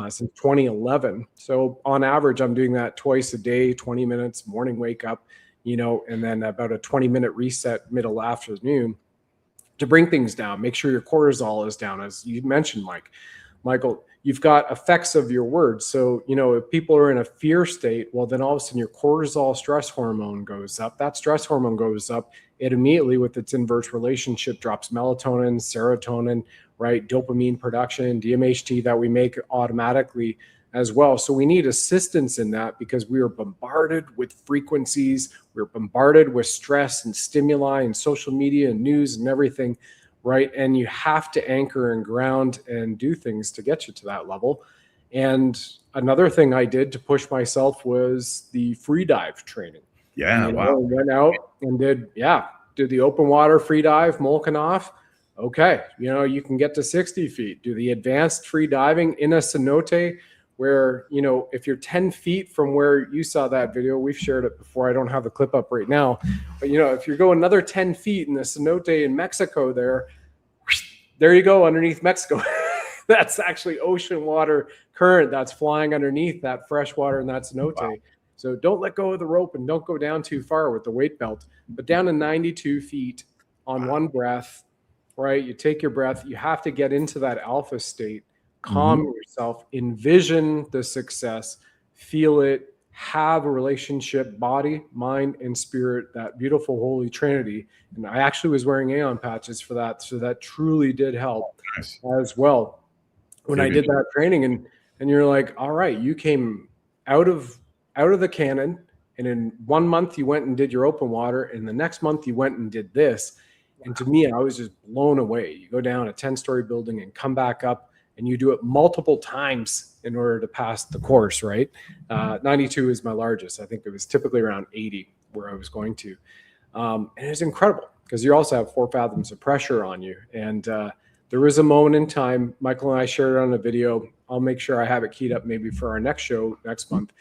since 2011. So on average, I'm doing that twice a day, 20 minutes, morning wake up, and then about a 20-minute reset middle afternoon to bring things down. Make sure your cortisol is down, as you mentioned, Michael, you've got effects of your words. So, if people are in a fear state, well, then all of a sudden your cortisol stress hormone goes up. That stress hormone goes up. It immediately, with its inverse relationship, drops melatonin, serotonin, right? Dopamine production, DMHT that we make automatically as well. So we need assistance in that because we are bombarded with frequencies. We're bombarded with stress and stimuli and social media and news and everything. Right. And you have to anchor and ground and do things to get you to that level. And another thing I did to push myself was the free dive training. Yeah. Wow. Went out and did the open water free dive, Molchanov. Okay. You can get to 60 feet. Do the advanced free diving in a cenote where, you know, if you're 10 feet from where you saw that video, we've shared it before. I don't have the clip up right now, but you know, if you go another 10 feet in the cenote in Mexico there you go underneath Mexico. That's actually ocean water current that's flying underneath that fresh water in that cenote. Wow. So don't let go of the rope and don't go down too far with the weight belt, but down to 92 feet on one breath, right? You take your breath, you have to get into that alpha state, calm yourself, envision the success, feel it, have a relationship, body, mind, and spirit, that beautiful holy trinity. And I actually was wearing Aeon patches for that. So that truly did help as well. When I did that training, and you're like, all right, you came out of the cannon, and in 1 month you went and did your open water, and the next month you went and did this. And to me, I was just blown away. You go down a 10-story building and come back up, and you do it multiple times in order to pass the course, right? 92 is my largest. I think it was typically around 80 where I was going to. And it's incredible because you also have 4 fathoms of pressure on you. And there was a moment in time, Michael and I shared it on a video. I'll make sure I have it keyed up maybe for our next show next month,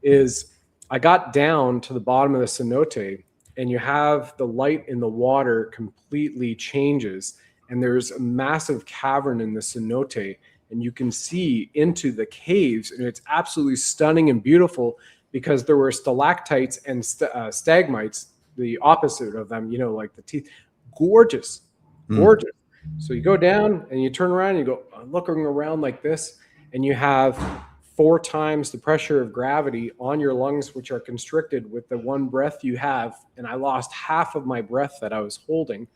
is I got down to the bottom of the cenote, and you have the light in the water completely changes, and there's a massive cavern in the cenote, and you can see into the caves, and it's absolutely stunning and beautiful because there were stalactites and stalagmites, the opposite of them, you know, like the teeth. Gorgeous, gorgeous. So you go down and you turn around and you go looking around like this, and you have 4 times the pressure of gravity on your lungs, which are constricted with the one breath you have. And I lost half of my breath that I was holding.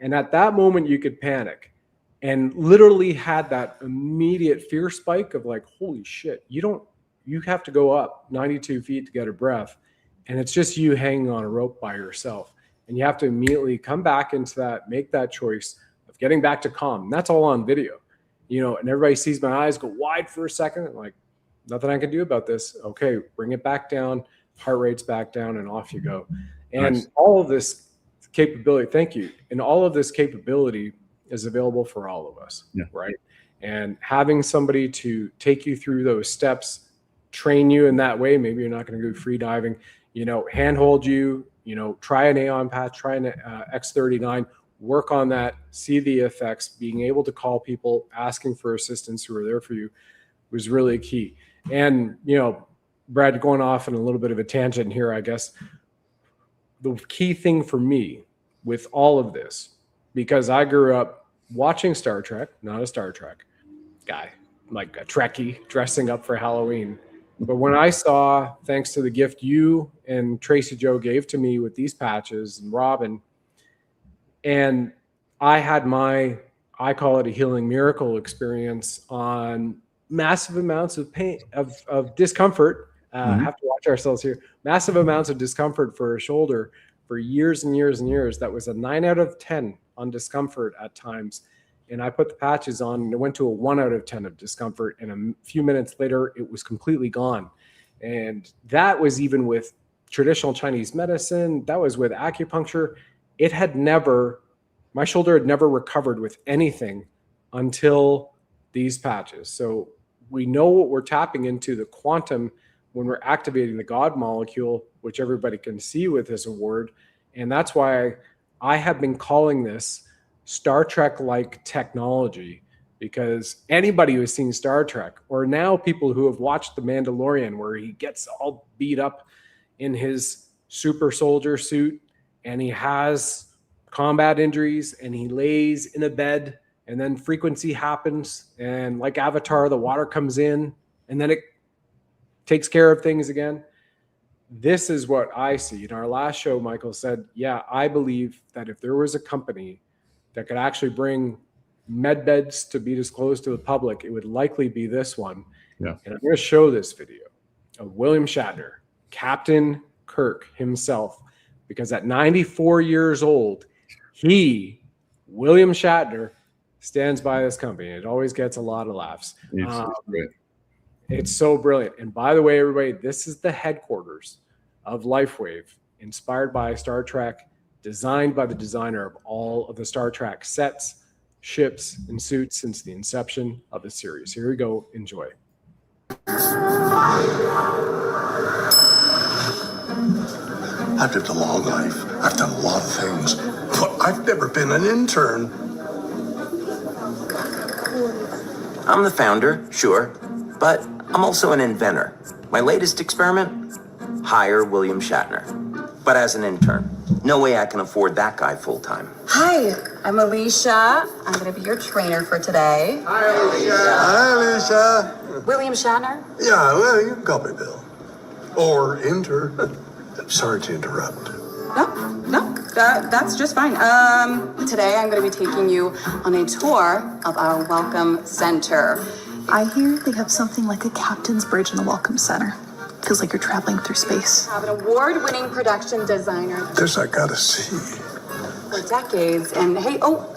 And at that moment you could panic, and literally had that immediate fear spike of like, holy shit, you have to go up 92 feet to get a breath. And it's just you hanging on a rope by yourself. And you have to immediately come back into that, make that choice of getting back to calm. And that's all on video, you know, and everybody sees my eyes go wide for a second. I'm like, nothing I can do about this. Okay, bring it back down, heart rate's back down, and off you go. And all of this capability, thank you. And all of this capability is available for all of us, right? And having somebody to take you through those steps, train you in that way, maybe you're not going to go free diving, you know, handhold you, you know, try an Aeon patch, try an X39, work on that, see the effects, being able to call people, asking for assistance who are there for you was really key. And, you know, Brad, going off in a little bit of a tangent here, I guess, the key thing for me with all of this, because I grew up watching Star Trek, not a Star Trek guy, like a Trekkie dressing up for Halloween. But when I saw, thanks to the gift you and Tracy Joe gave to me with these patches and Robin, and I had I call it a healing miracle experience on massive amounts of pain, of discomfort. Have to watch ourselves here. Massive amounts of discomfort for a shoulder for years and years and years. That was a 9 out of 10 on discomfort at times. And I put the patches on, and it went to a 1 out of 10 of discomfort. And a few minutes later, it was completely gone. And that was even with traditional Chinese medicine. That was with acupuncture. It had never, my shoulder had never recovered with anything until these patches. So we know what we're tapping into, the quantum, when we're activating the God molecule, which everybody can see with this award. And that's why I have been calling this Star Trek-like technology, because anybody who has seen Star Trek, or now people who have watched The Mandalorian, where he gets all beat up in his super soldier suit and he has combat injuries and he lays in a bed, and then frequency happens, and like Avatar, the water comes in and then it takes care of things again. This is what I see. In our last show, Michael said, yeah, I believe that if there was a company that could actually bring med beds to be disclosed to the public, it would likely be this one. Yeah. And I'm going to show this video of William Shatner, Captain Kirk himself, because at 94 years old, William Shatner, stands by this company. It always gets a lot of laughs. It's so brilliant. And by the way, everybody, this is the headquarters of LifeWave, inspired by Star Trek, designed by the designer of all of the Star Trek sets, ships, and suits since the inception of the series. Here we go. Enjoy. I've lived a long life. I've done a lot of things, but I've never been an intern. I'm the founder, sure, but I'm also an inventor. My latest experiment? Hire William Shatner. But as an intern. No way I can afford that guy full-time. Hi, I'm Alicia. I'm going to be your trainer for today. Hi, Alicia. Hi, Alicia. William Shatner? Yeah, well, you can call me Bill. Or intern. Sorry to interrupt. No, that's just fine. Today I'm going to be taking you on a tour of our Welcome Center. I hear they have something like a captain's bridge in the Welcome Center. Feels like you're traveling through space. I have an award-winning production designer This I gotta see. for decades. And hey, Bill.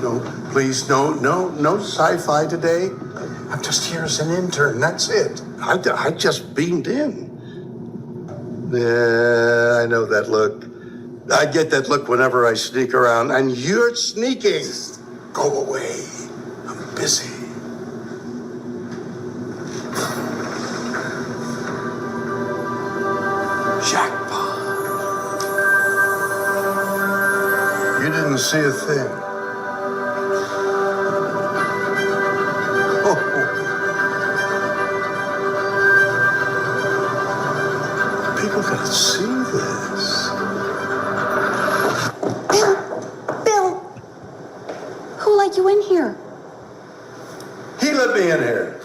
No, please, no sci-fi today. I'm just here as an intern, that's it. I just beamed in. Yeah, I know that look. I get that look whenever I sneak around, and you're sneaking. Go away. I'm busy. Jackpot. You didn't see a thing. People gotta see this. Bill, who let you in here? He let me in here.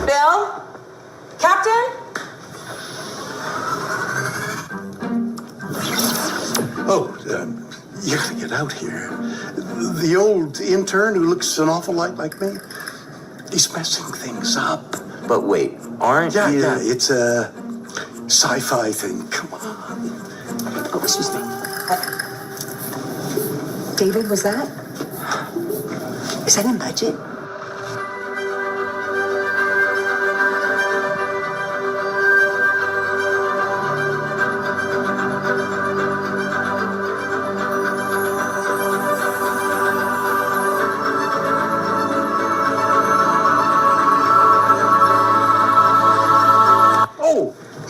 Bill? Captain? Oh, you gotta get out here. The old intern who looks an awful lot like me, he's messing things up. But wait, aren't you? Yeah, it's a sci-fi thing. Come on. Oh, excuse me. David, was that? Is that in budget?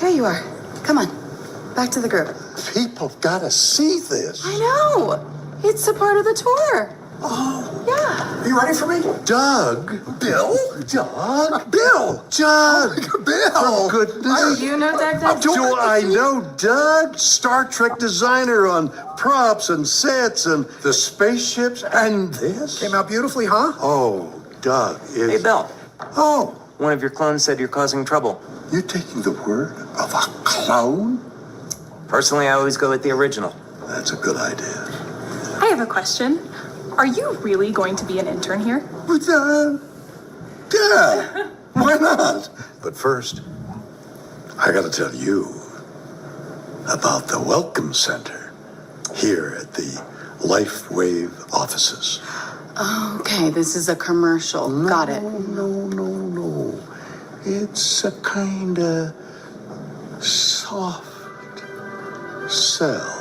There you are. Come on. Back to the group. People gotta see this. I know. It's a part of the tour. Oh. Yeah. Are you ready for me? Doug. Bill? Doug? Bill. Doug. Bill. For goodness. Do you know Doug? Do I know Doug? Star Trek designer on props and sets and the spaceships and this? Came out beautifully, huh? Oh, Doug is... Hey, Bill. Oh, One of your clones said you're causing trouble. you're taking the word of a clone? Personally, I always go with the original. That's a good idea. I have a question. Are you really going to be an intern here? But, yeah, why not? But first, I gotta tell you about the Welcome Center here at the LifeWave offices. Okay, this is a commercial. Got it. No. It's a kinda soft sell.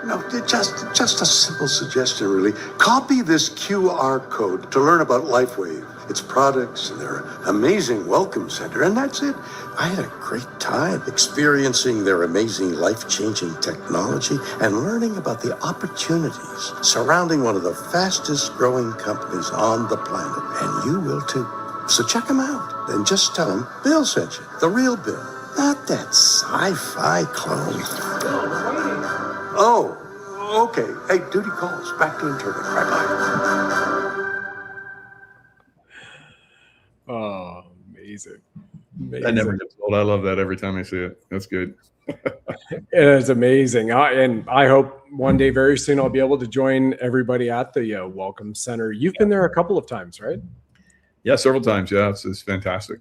No, just a simple suggestion, really. Copy this QR code to learn about LifeWave, its products, and their amazing Welcome Center, and that's it. I had a great time experiencing their amazing life-changing technology and learning about the opportunities surrounding one of the fastest-growing companies on the planet, and you will too. So check them out, and just tell them Bill sent you, the real Bill, not that sci-fi clone. Oh, okay. Hey, duty calls. Back to interning. Bye-bye. Oh, amazing. That never gets old. I love that every time I see it. That's good. It is amazing. And I hope one day very soon I'll be able to join everybody at the Welcome Center. You've been there a couple of times, right? Yeah, several times. Yeah, it's fantastic.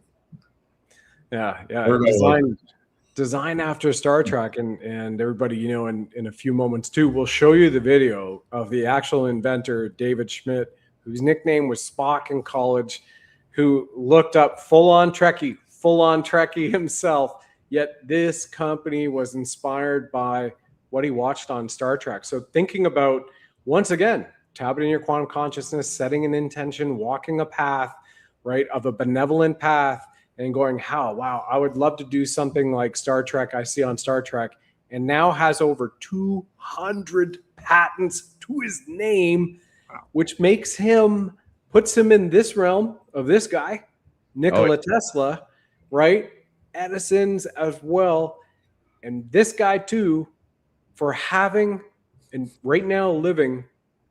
Yeah. We're Design after Star Trek, and everybody, in a few moments too, we'll show you the video of the actual inventor, David Schmidt, whose nickname was Spock in college, who looked up full-on Trekkie himself, yet this company was inspired by what he watched on Star Trek. So thinking about, once again, tapping in your quantum consciousness, setting an intention, walking a path, right, of a benevolent path, and going, wow, I would love to do something like Star Trek I see on Star Trek, and now has over 200 patents to his name, which puts him in this realm of this guy, Nikola Tesla, right? Edison's as well. And this guy too, for having, and right now living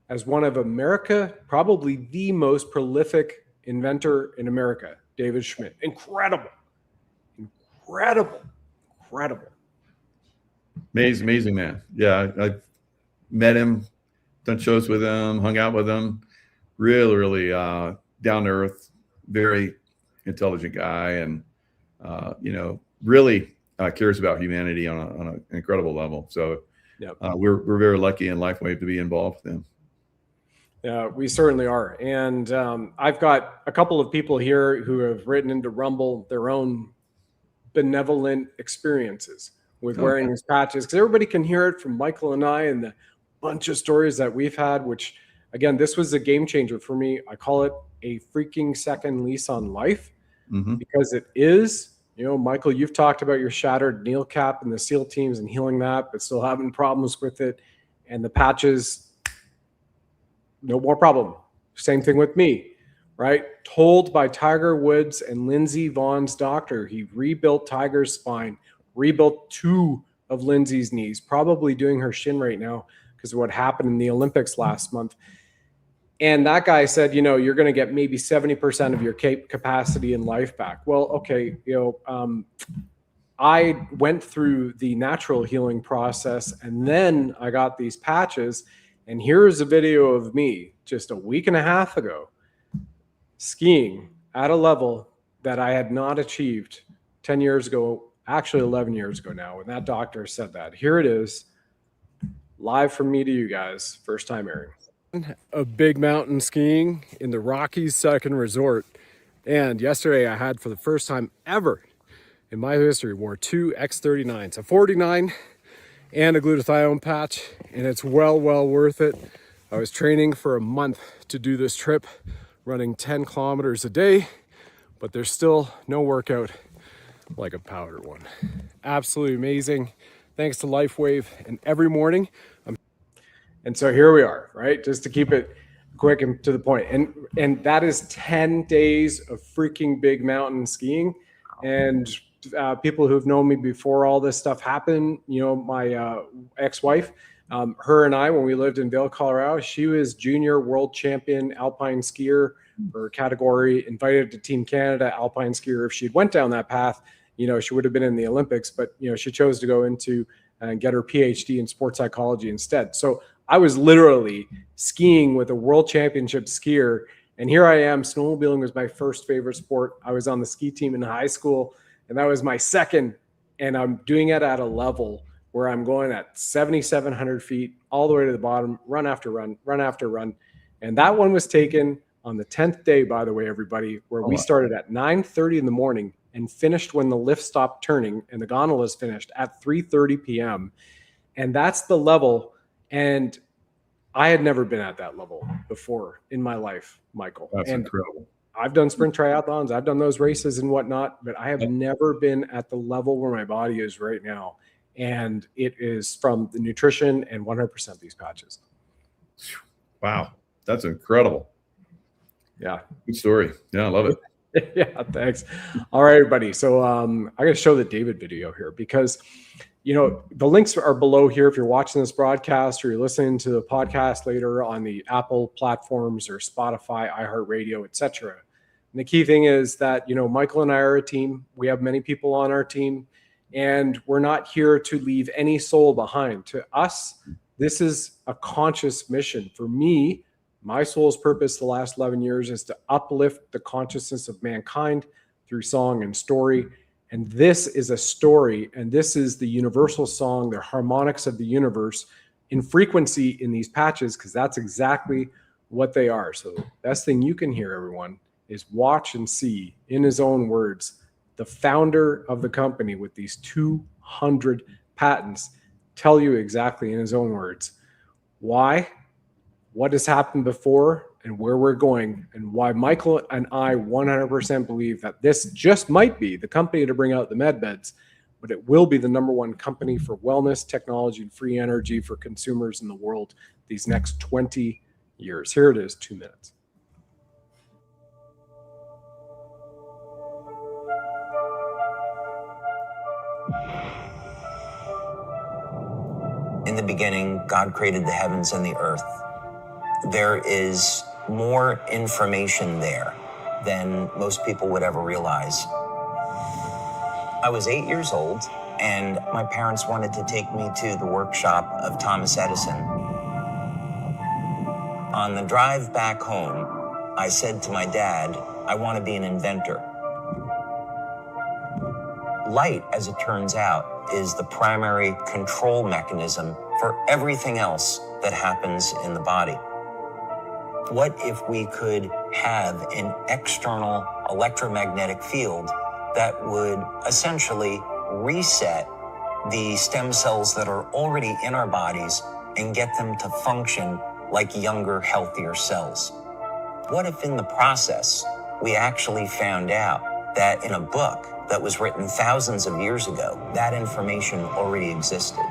as one of America, probably the most prolific inventor in America, David Schmidt. Incredible. Amazing man. Yeah, I've met him, done shows with him, hung out with him. Really down to earth, very intelligent guy, and really cares about humanity on an incredible level. So we're very lucky in LifeWave to be involved with him. Yeah, we certainly are. And I've got a couple of people here who have written into Rumble their own benevolent experiences with wearing these patches, because everybody can hear it from Michael and I and the bunch of stories that we've had, which, again, this was a game changer for me. I call it a freaking second lease on life, because it is, Michael, you've talked about your shattered kneel cap and the SEAL teams and healing that, but still having problems with it. And the patches, no more problem. Same thing with me, right? Told by Tiger Woods and Lindsey Vohn's doctor, he rebuilt Tiger's spine, rebuilt 2 of Lindsay's knees, probably doing her shin right now because of what happened in the Olympics last month. And that guy said, you're going to get maybe 70% of your capacity in life back. Well, okay, I went through the natural healing process, and then I got these patches. And here's a video of me just a week and a half ago skiing at a level that I had not achieved 10 years ago, actually 11 years ago now, when that doctor said that. Here it is, live from me to you guys, first time airing. A big mountain skiing in the Rockies Second Resort. And yesterday I had, for the first time ever in my history, wore 2 X39s, a 49 and a glutathione patch, and it's well worth it. I was training for a month to do this trip, running 10 kilometers a day, but there's still no workout like a powdered one. Absolutely amazing. Thanks to LifeWave. And every morning, and so here we are, right? Just to keep it quick and to the point. And that is 10 days of freaking big mountain skiing. And people who've known me before all this stuff happened, my ex-wife, her and I, when we lived in Vail, Colorado, she was junior world champion alpine skier for category, invited to Team Canada alpine skier. If she'd went down that path, she would have been in the Olympics, but she chose to go into and get her PhD in sports psychology instead. So I was literally skiing with a world championship skier, and here I am. Snowmobiling was my first favorite sport. I was on the ski team in high school, and that was my second, and I'm doing it at a level where I'm going at 7,700 feet all the way to the bottom, run after run. And that one was taken on the 10th day, by the way, everybody, where we started at 9:30 in the morning and finished when the lift stopped turning and the gondolas finished at 3:30 p.m. And that's the level. And I had never been at that level before in my life, Michael. That's incredible. I've done sprint triathlons. I've done those races and whatnot, but I have never been at the level where my body is right now. And it is from the nutrition and 100% these patches. Wow. That's incredible. Yeah. Good story. Yeah, I love it. Yeah, thanks. All right, everybody. So I'm going to show the David video here because, the links are below here. If you're watching this broadcast or you're listening to the podcast later on the Apple platforms or Spotify, iHeartRadio, etc. And the key thing is that, Michael and I are a team. We have many people on our team, and we're not here to leave any soul behind. To us, this is a conscious mission. For me, my soul's purpose the last 11 years is to uplift the consciousness of mankind through song and story. And this is a story, and this is the universal song, the harmonics of the universe in frequency in these patches, because that's exactly what they are. So the best thing you can hear, everyone, is watch and see, in his own words, the founder of the company with these 200 patents tell you exactly in his own words why, what has happened before, and where we're going, and why Michael and I 100% believe that this just might be the company to bring out the med beds, but it will be the #1 company for wellness, technology, and free energy for consumers in the world these next 20 years. Here it is, 2 minutes. In the beginning, God created the heavens and the earth. There is more information there than most people would ever realize. I was 8 years old, and my parents wanted to take me to the workshop of Thomas Edison. On the drive back home, I said to my dad, I want to be an inventor. Light, as it turns out, is the primary control mechanism for everything else that happens in the body. What if we could have an external electromagnetic field that would essentially reset the stem cells that are already in our bodies and get them to function like younger, healthier cells? What if in the process we actually found out that in a book that was written thousands of years ago, that information already existed?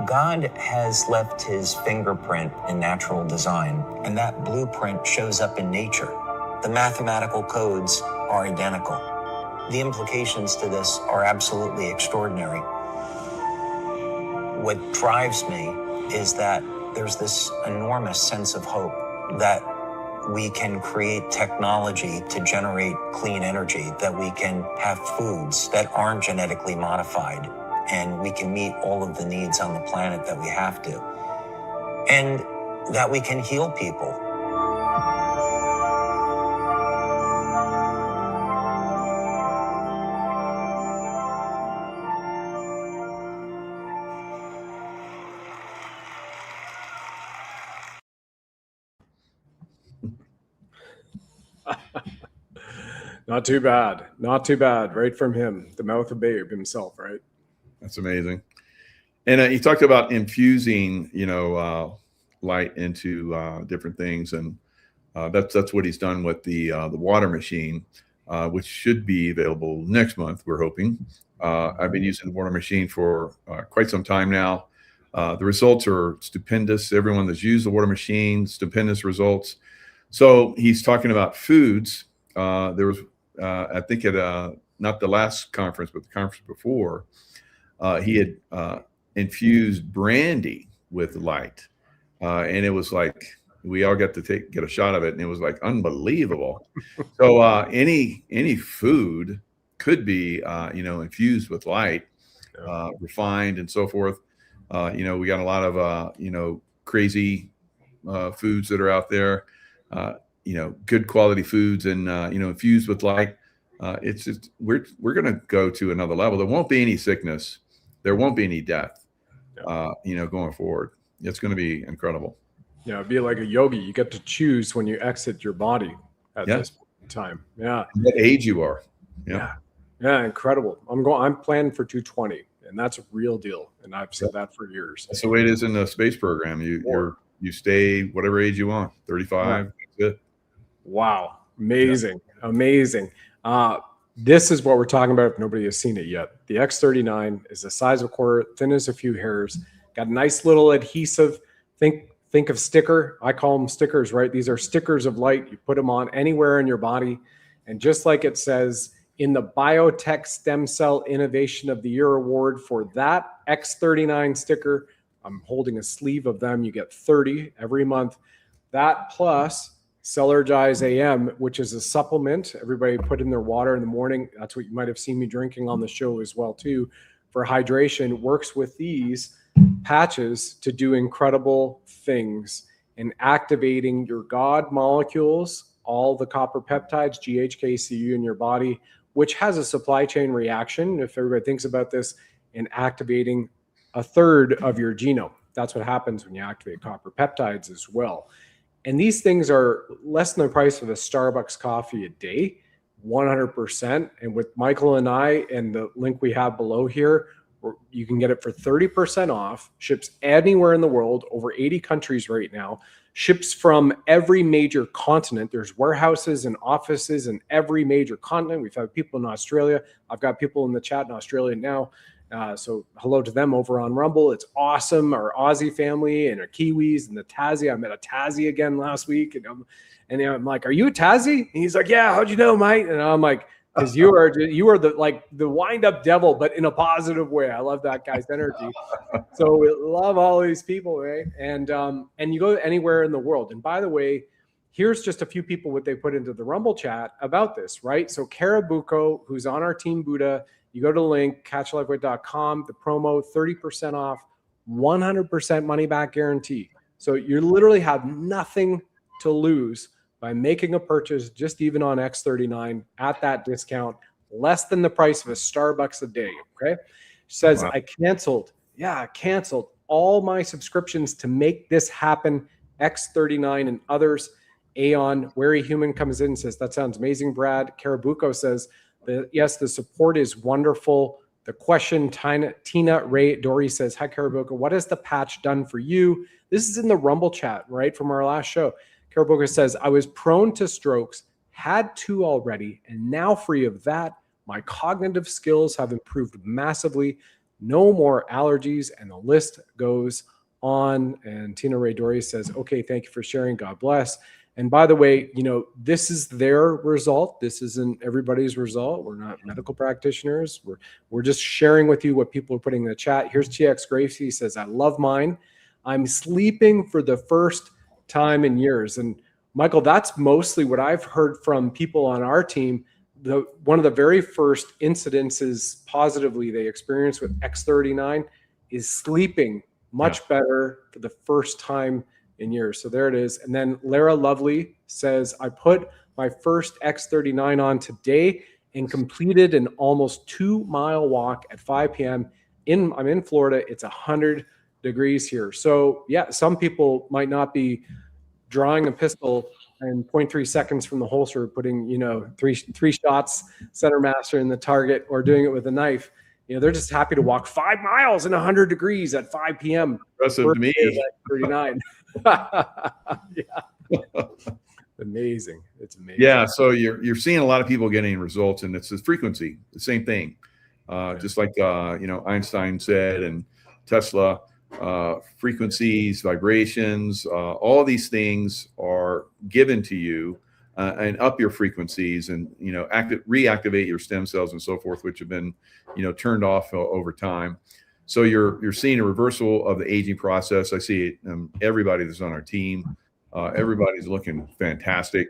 God has left his fingerprint in natural design, and that blueprint shows up in nature. The mathematical codes are identical. The implications to this are absolutely extraordinary. What drives me is that there's this enormous sense of hope that we can create technology to generate clean energy, that we can have foods that aren't genetically modified, and we can meet all of the needs on the planet that we have to, and that we can heal people. Not too bad. Not too bad. Right from him, the mouth of Babe himself, right? That's amazing. And he talked about infusing, light into different things, and that's what he's done with the water machine, which should be available next month. We're hoping. I've been using the water machine for quite some time now. The results are stupendous. Everyone that's used the water machine, stupendous results. So he's talking about foods. There was, I think at not the last conference, but the conference before, he had infused brandy with light. And it was like, we all got to get a shot of it, and it was like unbelievable. So any food could be, infused with light, refined and so forth. We got a lot of, crazy foods that are out there. Good quality foods and, infused with light. It's just, we're going to go to another level. There won't be any sickness. There won't be any death, going forward. It's going to be incredible. Yeah. It'd be like a yogi. You get to choose when you exit your body at this point in time. Yeah. What age you are. Yeah. Yeah. Incredible. I'm planning for 220, and that's a real deal. And I've said that for years. That's the way it is in the space program. You stay whatever age you want, 35. That's it. Wow. Amazing. Yeah. Amazing. This is what we're talking about if nobody has seen it yet. The X39 is the size of a quarter, thin as a few hairs, got a nice little adhesive. Think of sticker. I call them stickers, right? These are stickers of light. You put them on anywhere in your body. And just like it says in the BIOTECH Stem Cell Innovation of the Year Award for that X39 sticker, I'm holding a sleeve of them. You get 30 every month. That plus Cellergize AM, which is a supplement everybody put in their water in the morning. That's what you might have seen me drinking on the show as well too, for hydration. Works with these patches to do incredible things in activating your God molecules, all the copper peptides, GHKCU in your body, which has a supply chain reaction, if everybody thinks about this, in activating a third of your genome. That's what happens when you activate copper peptides as well. And these things are less than the price of a Starbucks coffee a day, 100%. And with Michael and I and the link we have below here, you can get it for 30% off, ships anywhere in the world, over 80 countries right now, ships from every major continent. There's warehouses and offices in every major continent. We've had people in Australia. I've got people in the chat in Australia now. So hello to them over on Rumble. It's awesome. Our Aussie family and our Kiwis and the Tassie. I met a Tassie again last week. And I'm like, are you a Tassie? And he's like, yeah, how'd you know, mate? And I'm like, because you are the wind-up devil, but in a positive way. I love that guy's energy. So we love all these people, right? And you go anywhere in the world. And by the way, here's just a few people what they put into the Rumble chat about this, right? So Karabuko, who's on our Team Buddha, you go to the link, catchlifeway.com, the promo, 30% off, 100% money back guarantee. So you literally have nothing to lose by making a purchase just even on X39 at that discount, less than the price of a Starbucks a day, okay? Says, wow. I canceled all my subscriptions to make this happen. X39 and others. Aeon, Wary Human comes in and says, that sounds amazing, Brad. Karabuko says, yes, the support is wonderful. The question, Tina Ray Dory says, hi, Karabuko, what has the patch done for you? This is in the Rumble chat, right, from our last show. Karabuko says, I was prone to strokes, had 2 already, and now free of that. My cognitive skills have improved massively. No more allergies, and the list goes on. And Tina Ray Dory says, okay, thank you for sharing. God bless. And by the way, this is their result. This isn't everybody's result. We're not medical practitioners. We're just sharing with you what people are putting in the chat. Here's TX Gracie. He says, I love mine. I'm sleeping for the first time in years. And Michael, that's mostly what I've heard from people on our team. One of the very first incidences positively they experienced with X39 is sleeping much better for the first time in years. So there it is. And then Lara Lovely says, I put my first X39 on today and completed an almost 2-mile walk at 5 p.m. I'm in Florida. It's 100 degrees here. So yeah, some people might not be drawing a pistol and 0.3 seconds from the holster, putting, three shots center master in the target, or doing it with a knife. They're just happy to walk 5 miles in 100 degrees at 5 p.m. Impressive to me. 39. Yeah. Amazing. It's amazing. Yeah. So you're seeing a lot of people getting results, and it's the frequency, the same thing. Just like, Einstein said, and Tesla, frequencies, vibrations, all these things are given to you, and up your frequencies, and reactivate your stem cells and so forth, which have been turned off over time. So you're seeing a reversal of the aging process. I see it, everybody that's on our team, everybody's looking fantastic.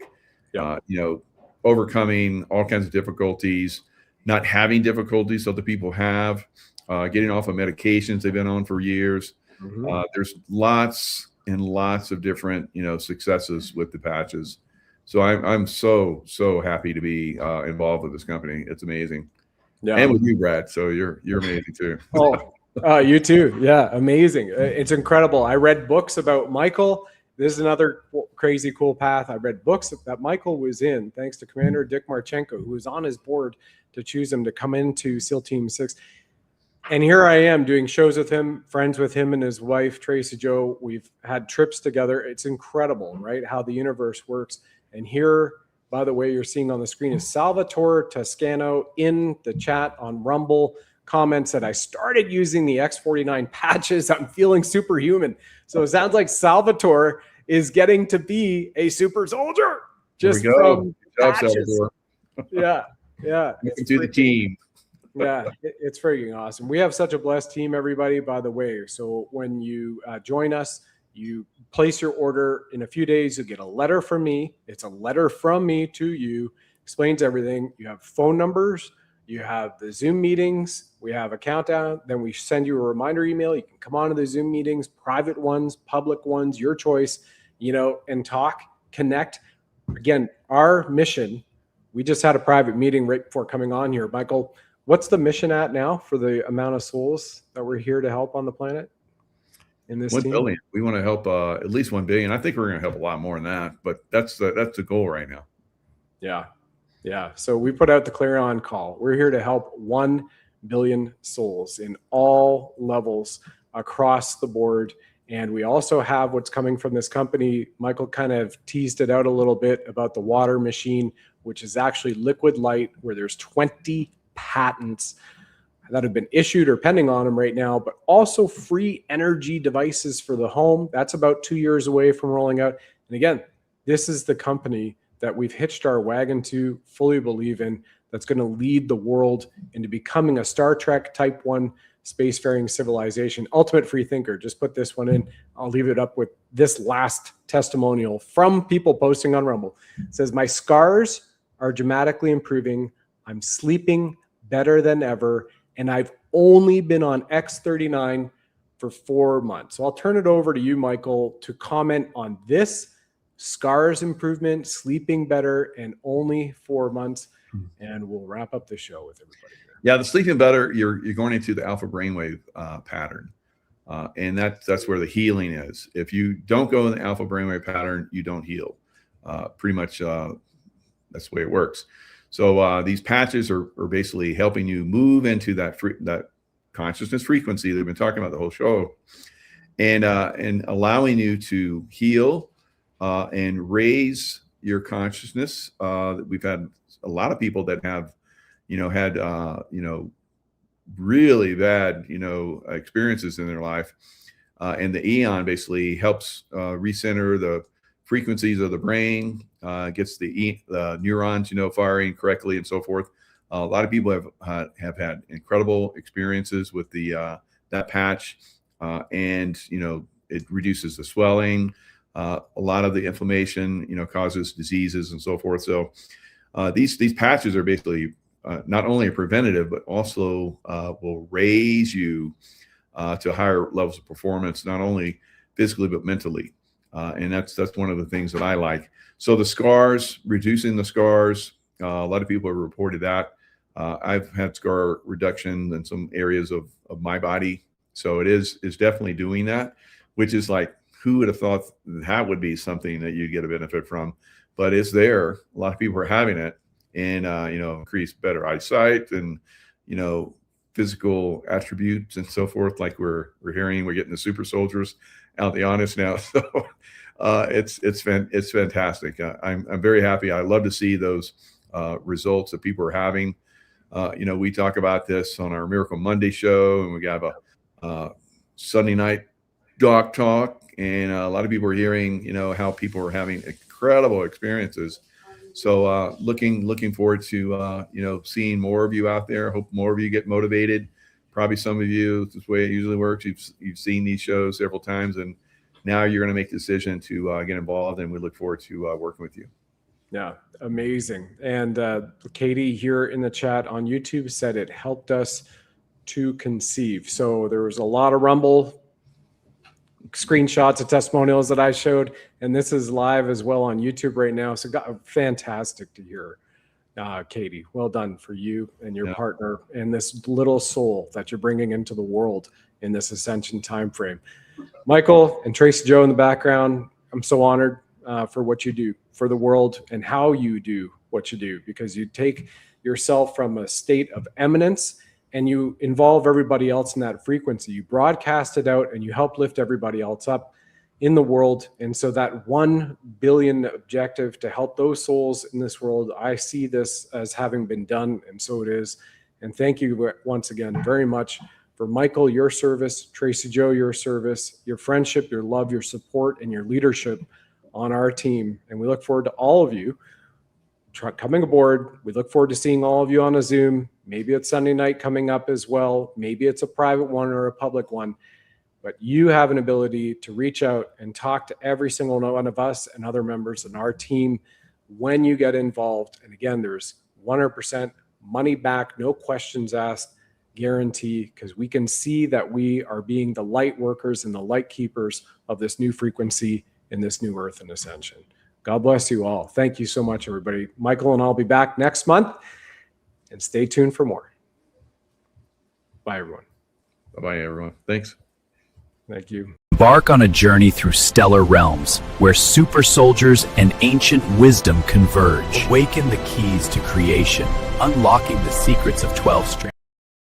Overcoming all kinds of difficulties, not having difficulties that the people have, getting off of medications they've been on for years. There's lots and lots of different, successes with the patches. So I'm so happy to be involved with this company. It's amazing. Yeah. And with you, Brad. So you're amazing too. You too. Yeah. Amazing. It's incredible. I read books about Michael. This is another crazy cool path. I read books that Michael was in, thanks to Commander Dick Marchenko, who was on his board to choose him to come into SEAL Team 6. And here I am doing shows with him, friends with him and his wife, Tracy Joe. We've had trips together. It's incredible, right? How the universe works. And here, by the way, you're seeing on the screen is Salvatore Toscano in the chat on Rumble. Comments that I started using the X39 patches. I'm feeling superhuman. So it sounds like Salvatore is getting to be a super soldier just from patches. Yeah. Welcome to the team. Yeah, it's freaking awesome. We have such a blessed team, everybody, by the way. So when you join us, you place your order. In a few days, you'll get a letter from me. It's a letter from me to you. Explains everything. You have phone numbers. You have the Zoom meetings. We have a countdown. Then we send you a reminder email. You can come on to the Zoom meetings, private ones, public ones, your choice, and talk, connect. Again, our mission, we just had a private meeting right before coming on here. Michael, what's the mission at now for the amount of souls that we're here to help on the planet? in this 1 team? billion. We want to help at least 1 billion. I think we're going to help a lot more than that, but that's the goal right now. Yeah. Yeah. So we put out the clarion call. We're here to help 1 billion souls in all levels across the board. And we also have what's coming from this company. Michael kind of teased it out a little bit about the water machine, which is actually liquid light, where there's 20 patents that have been issued or pending on them right now, but also free energy devices for the home. That's about 2 years away from rolling out. And again, this is the company that we've hitched our wagon to, fully believe in, that's going to lead the world into becoming a Star Trek Type 1 spacefaring civilization. Ultimate free thinker. Just put this one in. I'll leave it up with this last testimonial from people posting on Rumble. It says, my scars are dramatically improving. I'm sleeping better than ever. And I've only been on X39 for 4 months. So I'll turn it over to you, Michael, to comment on this scars improvement, sleeping better, and only 4 months. And we'll wrap up the show with everybody here. Yeah, the sleeping better, you're going into the alpha brainwave pattern. And that's where the healing is. If you don't go in the alpha brainwave pattern, you don't heal. Pretty much that's the way it works. So these patches are basically helping you move into that consciousness frequency that we've been talking about the whole show, and allowing you to heal and raise your consciousness. We've had a lot of people that have, had really bad, experiences in their life, and the Eon basically helps recenter the frequencies of the brain, gets the neurons, neurons, firing correctly and so forth. A lot of people have had incredible experiences with that patch, and it reduces the swelling. A lot of the inflammation, causes diseases and so forth. So these patches are basically not only a preventative, but also will raise you to higher levels of performance, not only physically but mentally. And that's one of the things that I like. So the scars, reducing the scars, a lot of people have reported that. I've had scar reduction in some areas of my body. So it is definitely doing that, which is like, who would have thought that would be something that you'd get a benefit from? But it's there. A lot of people are having it, and increase better eyesight and physical attributes and so forth. Like we're hearing, we're getting the super soldiers out the honest now. So it's fantastic. I'm very happy. I love to see those results that people are having. We talk about this on our Miracle Monday show, and we got a Sunday night doc talk, and a lot of people are hearing, how people are having incredible experiences. So looking forward to seeing more of you out there. Hope more of you get motivated. Probably some of you, this is the way it usually works. You've seen these shows several times, and now you're going to make the decision to get involved, and we look forward to working with you. Yeah, amazing. And Katie here in the chat on YouTube said it helped us to conceive. So there was a lot of Rumble screenshots of testimonials that I showed, and this is live as well on YouTube right now. So fantastic to hear, Katie. Well done for you and your partner and this little soul that you're bringing into the world in this ascension timeframe. Michael and Tracy Joe in the background, I'm so honored for what you do for the world and how you do what you do, because you take yourself from a state of eminence and you involve everybody else in that frequency. You broadcast it out and you help lift everybody else up in the world. And so that 1 billion objective to help those souls in this world, I see this as having been done, and so it is. And thank you once again very much for Michael, your service, Tracy Joe, your service, your friendship, your love, your support, and your leadership on our team. And we look forward to all of you coming aboard. We look forward to seeing all of you on a Zoom. Maybe it's Sunday night coming up as well. Maybe it's a private one or a public one. But you have an ability to reach out and talk to every single one of us and other members in our team when you get involved. And again, there's 100% money back, no questions asked guarantee, because we can see that we are being the light workers and the light keepers of this new frequency in this new earth and ascension. God bless you all. Thank you so much, everybody. Michael and I'll be back next month, and stay tuned for more. Bye, everyone. Bye-bye, everyone. Thanks. Thank you. Embark on a journey through stellar realms, where super soldiers and ancient wisdom converge. Awaken the keys to creation, unlocking the secrets of 12 strands.